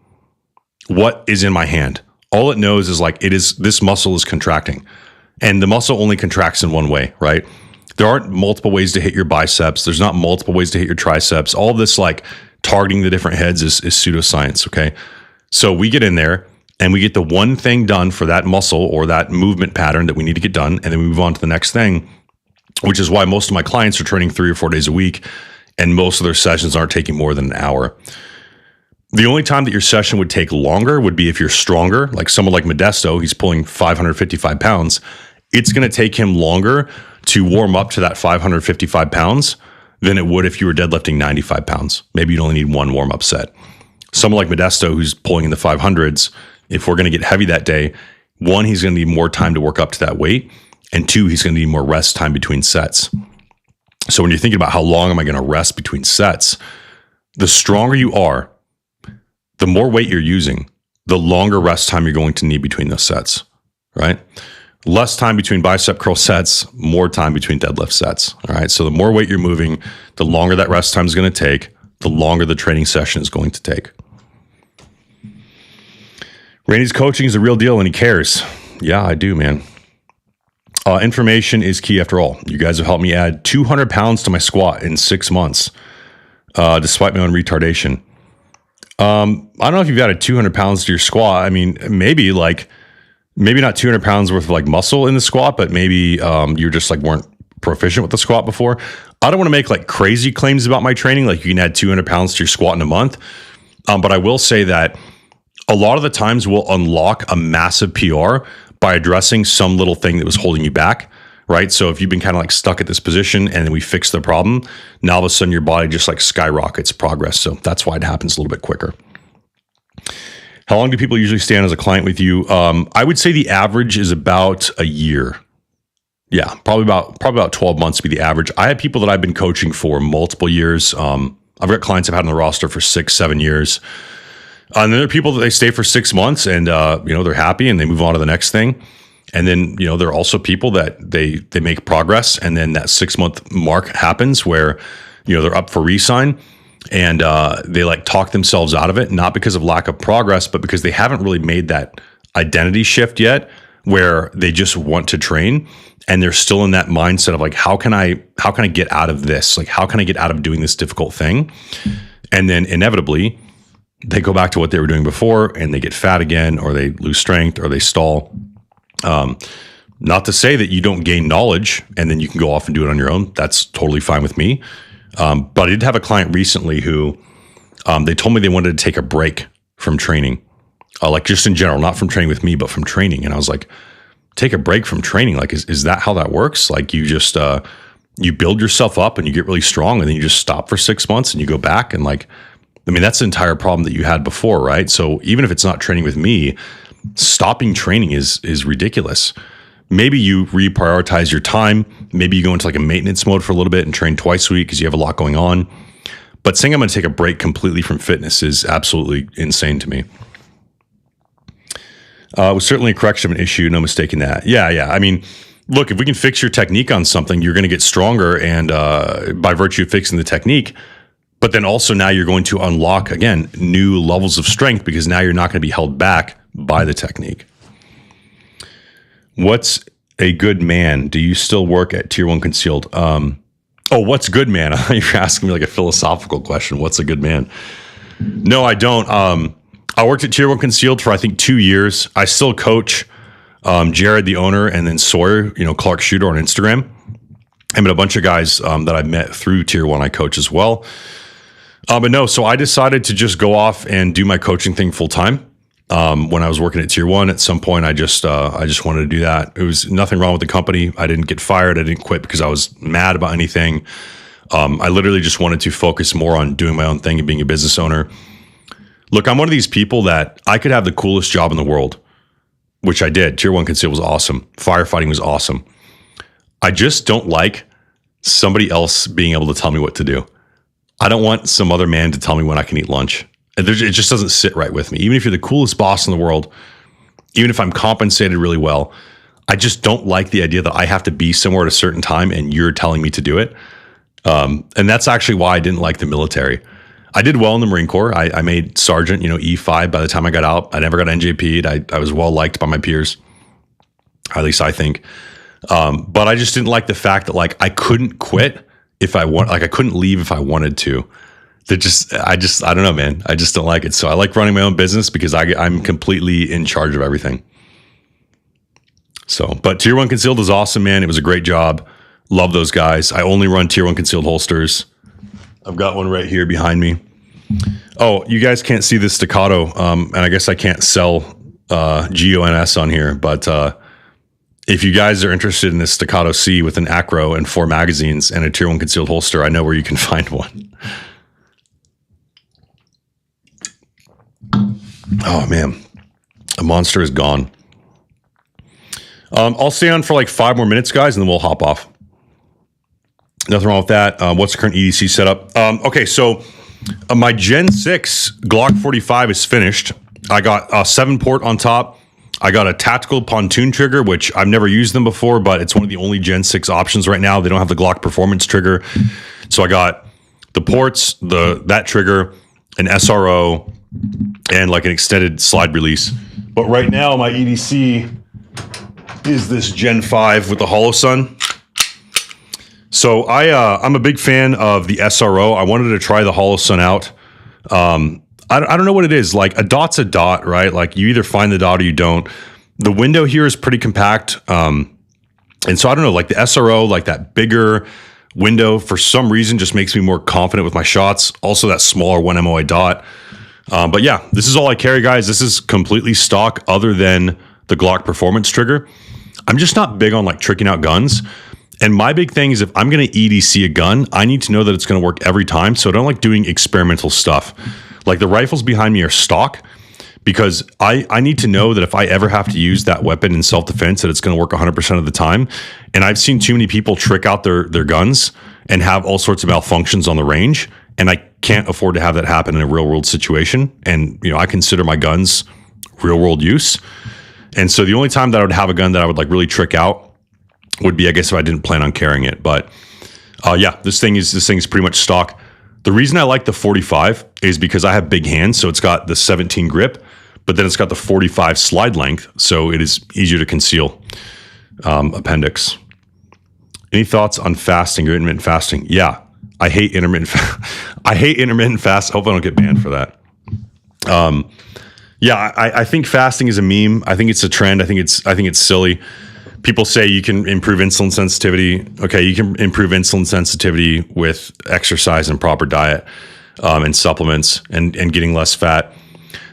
what is in my hand. All it knows is like this muscle is contracting, and the muscle only contracts in one way, right? There aren't multiple ways to hit your biceps. There's not multiple ways to hit your triceps. All this like targeting the different heads is pseudoscience. Okay. So we get in there and we get the one thing done for that muscle or that movement pattern that we need to get done. And then we move on to the next thing, which is why most of my clients are training 3 or 4 days a week. And most of their sessions aren't taking more than an hour. The only time that your session would take longer would be if you're stronger, like someone like Modesto, he's pulling 555 pounds. It's going to take him longer to warm up to that 555 pounds than it would if you were deadlifting 95 pounds. Maybe you'd only need 1 warm-up set. Someone like Modesto, who's pulling in the 500s, if we're going to get heavy that day, 1, he's going to need more time to work up to that weight, and 2, he's going to need more rest time between sets. So when you're thinking about how long am I going to rest between sets, the stronger you are, the more weight you're using, the longer rest time you're going to need between those sets, right? Less time between bicep curl sets, more time between deadlift sets. All right. So the more weight you're moving, the longer that rest time is going to take, the longer the training session is going to take. Randy's coaching is a real deal and he cares. Yeah, I do, man. Information is key after all. You guys have helped me add 200 pounds to my squat in 6 months, despite my own retardation. I don't know if you've added 200 pounds to your squat. I mean, maybe not 200 pounds worth of like muscle in the squat, but maybe you're just like weren't proficient with the squat before. I don't want to make like crazy claims about my training, like you can add 200 pounds to your squat in a month. But I will say that a lot of the times we'll unlock a massive PR by addressing some little thing that was holding you back, right? So if you've been kind of like stuck at this position and then we fix the problem, now all of a sudden your body just like skyrockets progress. So that's why it happens a little bit quicker. How long do people usually stay on as a client with you? I would say the average is about a year. Yeah, probably about 12 months would be the average. I have people that I've been coaching for multiple years. I've got clients I've had on the roster for 6-7 years. And then there are people that they stay for 6 months and they're happy and they move on to the next thing. And then, there are also people that they make progress and then that 6-month mark happens where, they're up for re-sign and they like talk themselves out of it, not because of lack of progress, but because they haven't really made that identity shift yet where they just want to train and they're still in that mindset of like, how can I get out of this? Like, how can I get out of doing this difficult thing? And then inevitably they go back to what they were doing before and they get fat again, or they lose strength or they stall. Not to say that you don't gain knowledge and then you can go off and do it on your own. That's totally fine with me. But I did have a client recently who they told me they wanted to take a break from training, like just in general, not from training with me, but from training. And I was like, take a break from training. Like, is that how that works? Like you just, you build yourself up and you get really strong and then you just stop for 6 months and you go back and like, I mean, that's the entire problem that you had before, right? So even if it's not training with me, stopping training is ridiculous. Maybe you reprioritize your time. Maybe you go into like a maintenance mode for a little bit and train twice a week because you have a lot going on. But saying I'm going to take a break completely from fitness is absolutely insane to me. It was certainly a correction of an issue. No mistake in that. Yeah. I mean, look, if we can fix your technique on something, you're going to get stronger. And by virtue of fixing the technique, but then also now you're going to unlock, again, new levels of strength because now you're not going to be held back by the technique. What's a good man? Do you still work at Tier 1 Concealed? What's good man? You're asking me like a philosophical question. What's a good man? No, I don't. I worked at Tier 1 Concealed for I think 2 years. I still coach Jared, the owner, and then Sawyer, Clark Shooter on Instagram. I met a bunch of guys that I met through Tier 1 I coach as well. But no, so I decided to just go off and do my coaching thing full time. When I was working at Tier 1, at some point, I just wanted to do that. It was nothing wrong with the company. I didn't get fired. I didn't quit because I was mad about anything. I literally just wanted to focus more on doing my own thing and being a business owner. Look, I'm one of these people that I could have the coolest job in the world, which I did. Tier 1 conceal was awesome. Firefighting was awesome. I just don't like somebody else being able to tell me what to do. I don't want some other man to tell me when I can eat lunch. It just doesn't sit right with me. Even if you're the coolest boss in the world, even if I'm compensated really well, I just don't like the idea that I have to be somewhere at a certain time and you're telling me to do it. And that's actually why I didn't like the military. I did well in the Marine Corps. I made sergeant, E5 by the time I got out. I never got NJP'd. I was well liked by my peers, at least I think. But I just didn't like the fact that like I couldn't quit if I want, like I couldn't leave if I wanted to. I don't know, man. I just don't like it. So I like running my own business because I'm completely in charge of everything. So, but Tier 1 Concealed is awesome, man. It was a great job. Love those guys. I only run Tier 1 Concealed holsters. I've got one right here behind me. Oh, you guys can't see this staccato, and I guess I can't sell GONS on here, but if you guys are interested in this staccato C with an acro and 4 magazines and a Tier 1 concealed holster, I know where you can find one. Oh, man. The monster is gone. I'll stay on for like 5 more minutes, guys, and then we'll hop off. Nothing wrong with that. What's the current EDC setup? Okay, so my Gen 6 Glock 45 is finished. I got a 7-port on top. I got a tactical pontoon trigger, which I've never used them before, but it's one of the only Gen 6 options right now. They don't have the Glock performance trigger. So I got the ports, that trigger, an SRO, and like an extended slide release. But right now, my EDC is this Gen 5 with the Hollow Sun. So I'm a big fan of the SRO. I wanted to try the Hollow Sun out. I don't know what it is. Like a dot's a dot, right? Like you either find the dot or you don't. The window here is pretty compact. And so I don't know, like the SRO, like that bigger window for some reason just makes me more confident with my shots. Also that smaller 1 MOI dot. But yeah, this is all I carry, guys. This is completely stock other than the Glock performance trigger. I'm just not big on like tricking out guns. And my big thing is if I'm going to EDC a gun, I need to know that it's going to work every time. So I don't like doing experimental stuff. Like the rifles behind me are stock because I need to know that if I ever have to use that weapon in self-defense, that it's going to work 100% of the time. And I've seen too many people trick out their guns and have all sorts of malfunctions on the range. And I can't afford to have that happen in a real world situation. And, I consider my guns real world use. And so the only time that I would have a gun that I would like really trick out would be, I guess, if I didn't plan on carrying it. But yeah, this thing is pretty much stock. The reason I like the 45 is because I have big hands, so it's got the 17 grip, but then it's got the 45 slide length, so it is easier to conceal. Appendix. Any thoughts on fasting or intermittent fasting? Yeah, I hate intermittent. I hate intermittent fast. I hope I don't get banned for that. Yeah, I think fasting is a meme. I think it's a trend. I think it's silly. People say you can improve insulin sensitivity. Okay, you can improve insulin sensitivity with exercise and proper diet and supplements and getting less fat.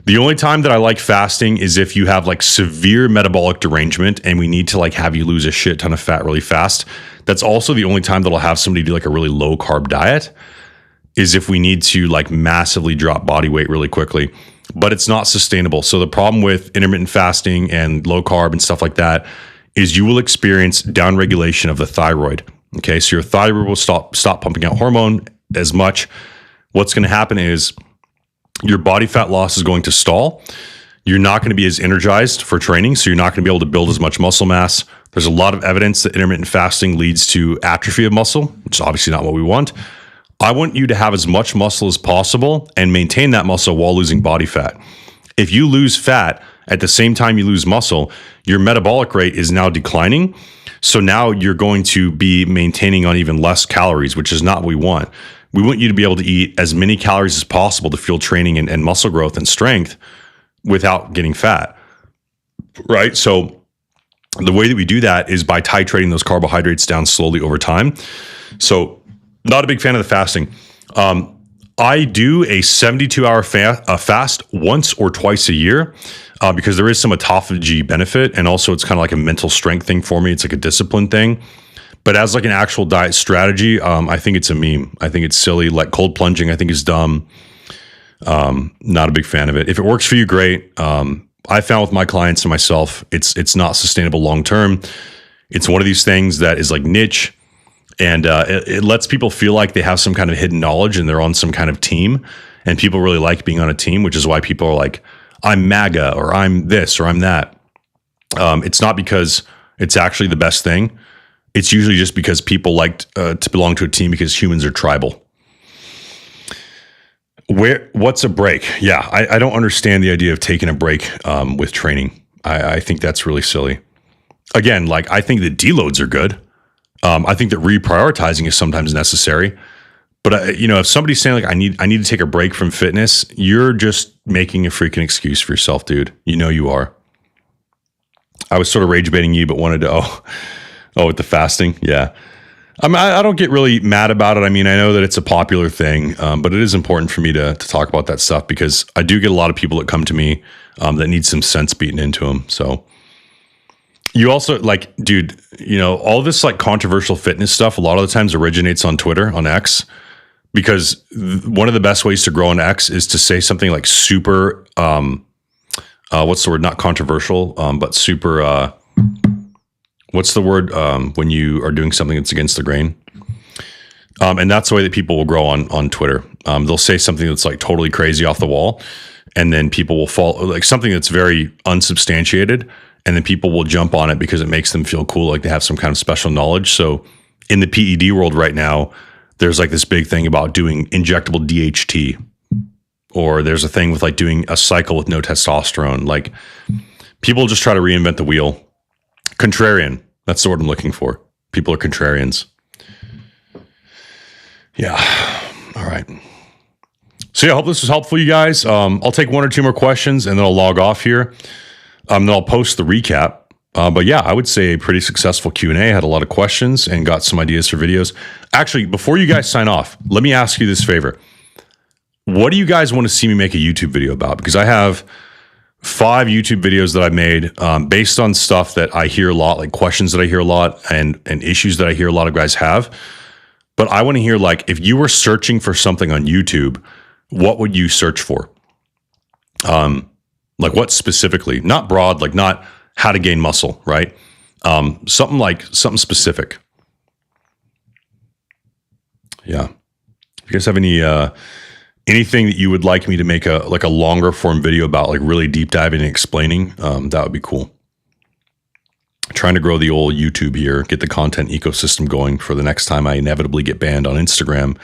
The only time that I like fasting is if you have like severe metabolic derangement and we need to like have you lose a shit ton of fat really fast. That's also the only time that I'll have somebody do like a really low carb diet is if we need to like massively drop body weight really quickly. But it's not sustainable. So the problem with intermittent fasting and low carb and stuff like that is you will experience downregulation of the thyroid. Okay, so your thyroid will stop pumping out hormone as much. What's going to happen is your body fat loss is going to stall. You're not going to be as energized for training, so you're not going to be able to build as much muscle mass. There's a lot of evidence that intermittent fasting leads to atrophy of muscle, which is obviously not what we want. I want you to have as much muscle as possible and maintain that muscle while losing body fat. If you lose fat at the same time you lose muscle, your metabolic rate is now declining. So now you're going to be maintaining on even less calories, which is not what we want. We want you to be able to eat as many calories as possible to fuel training and muscle growth and strength without getting fat, right? So the way that we do that is by titrating those carbohydrates down slowly over time. So not a big fan of the fasting. I do a 72-hour fast once or twice a year because there is some autophagy benefit, and also it's kind of like a mental strength thing for me. It's like a discipline thing. But as like an actual diet strategy, I think it's a meme. I think it's silly. Like cold plunging, I think is dumb. Not a big fan of it. If it works for you, great. I found with my clients and myself, it's not sustainable long term. It's one of these things that is like niche, and it lets people feel like they have some kind of hidden knowledge and they're on some kind of team. And people really like being on a team, which is why people are like, I'm MAGA or I'm this or I'm that. It's not because it's actually the best thing. It's usually just because people like to belong to a team because humans are tribal. What's a break? Yeah, I don't understand the idea of taking a break with training. I think that's really silly. Again, like I think that deloads are good. I think that reprioritizing is sometimes necessary. But if somebody's saying like I need to take a break from fitness, you're just making a freaking excuse for yourself, dude. You know you are. I was sort of rage baiting you, but wanted to with the fasting, yeah. I don't get really mad about it. I mean, I know that it's a popular thing, but it is important for me to talk about that stuff because I do get a lot of people that come to me that need some sense beaten into them. So you also like, dude, all this like controversial fitness stuff, a lot of the times originates on Twitter, on X, because one of the best ways to grow on X is to say something like super, what's the word? Not controversial, but super, what's the word when you are doing something that's against the grain? And that's the way that people will grow on Twitter. They'll say something that's like totally crazy off the wall, and then people will fall like something that's very unsubstantiated, and then people will jump on it because it makes them feel cool, like they have some kind of special knowledge. So in the PED world right now, there's like this big thing about doing injectable DHT, or there's a thing with like doing a cycle with no testosterone. Like people just try to reinvent the wheel. Contrarian. That's the word I'm looking for. People are contrarians. Yeah. All right. So yeah, I hope this was helpful, you guys. I'll take one or two more questions and then I'll log off here. Then I'll post the recap. But yeah, I would say a pretty successful Q&A. I had a lot of questions and got some ideas for videos. Actually, before you guys sign off, let me ask you this favor. What do you guys want to see me make a YouTube video about? Because I have 5 YouTube videos that I made based on stuff that I hear a lot, like questions that I hear a lot and issues that I hear a lot of guys have. But I want to hear, like, if you were searching for something on YouTube, what would you search for? Like what specifically? Not broad, like not how to gain muscle, right? Something specific. Yeah. If you guys have any anything that you would like me to make a longer form video about, like really deep diving and explaining, that would be cool. Trying to grow the old YouTube here, get the content ecosystem going for the next time I inevitably get banned on Instagram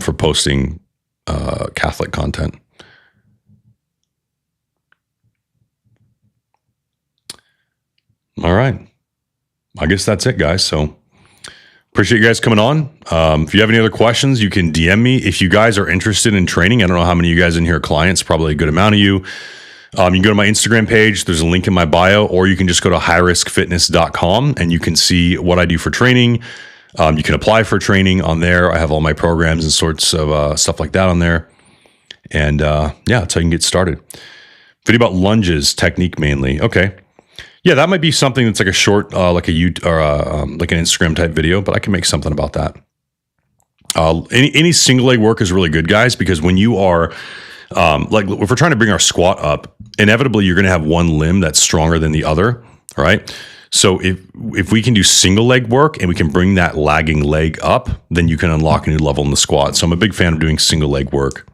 for posting Catholic content. All right. I guess that's it, guys. So appreciate you guys coming on. If you have any other questions, you can DM me. If you guys are interested in training, I don't know how many of you guys in here are clients, probably a good amount of you. You can go to my Instagram page. There's a link in my bio, or you can just go to highriskfitness.com and you can see what I do for training. You can apply for training on there. I have all my programs and sorts of stuff like that on there. And yeah, that's how you can get started. Video about lunges, technique mainly. Okay. Yeah, that might be something that's like a short, like a YouTube or like an Instagram type video, but I can make something about that. Any single leg work is really good, guys, because when you are like if we're trying to bring our squat up, inevitably you're going to have one limb that's stronger than the other, right? So if we can do single leg work and we can bring that lagging leg up, then you can unlock a new level in the squat. So I'm a big fan of doing single leg work.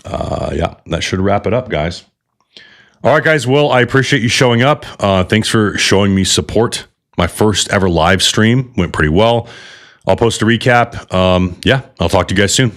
Yeah, that should wrap it up, guys. All right, guys. Well, I appreciate you showing up. Thanks for showing me support. My first ever live stream went pretty well. I'll post a recap. Yeah, I'll talk to you guys soon.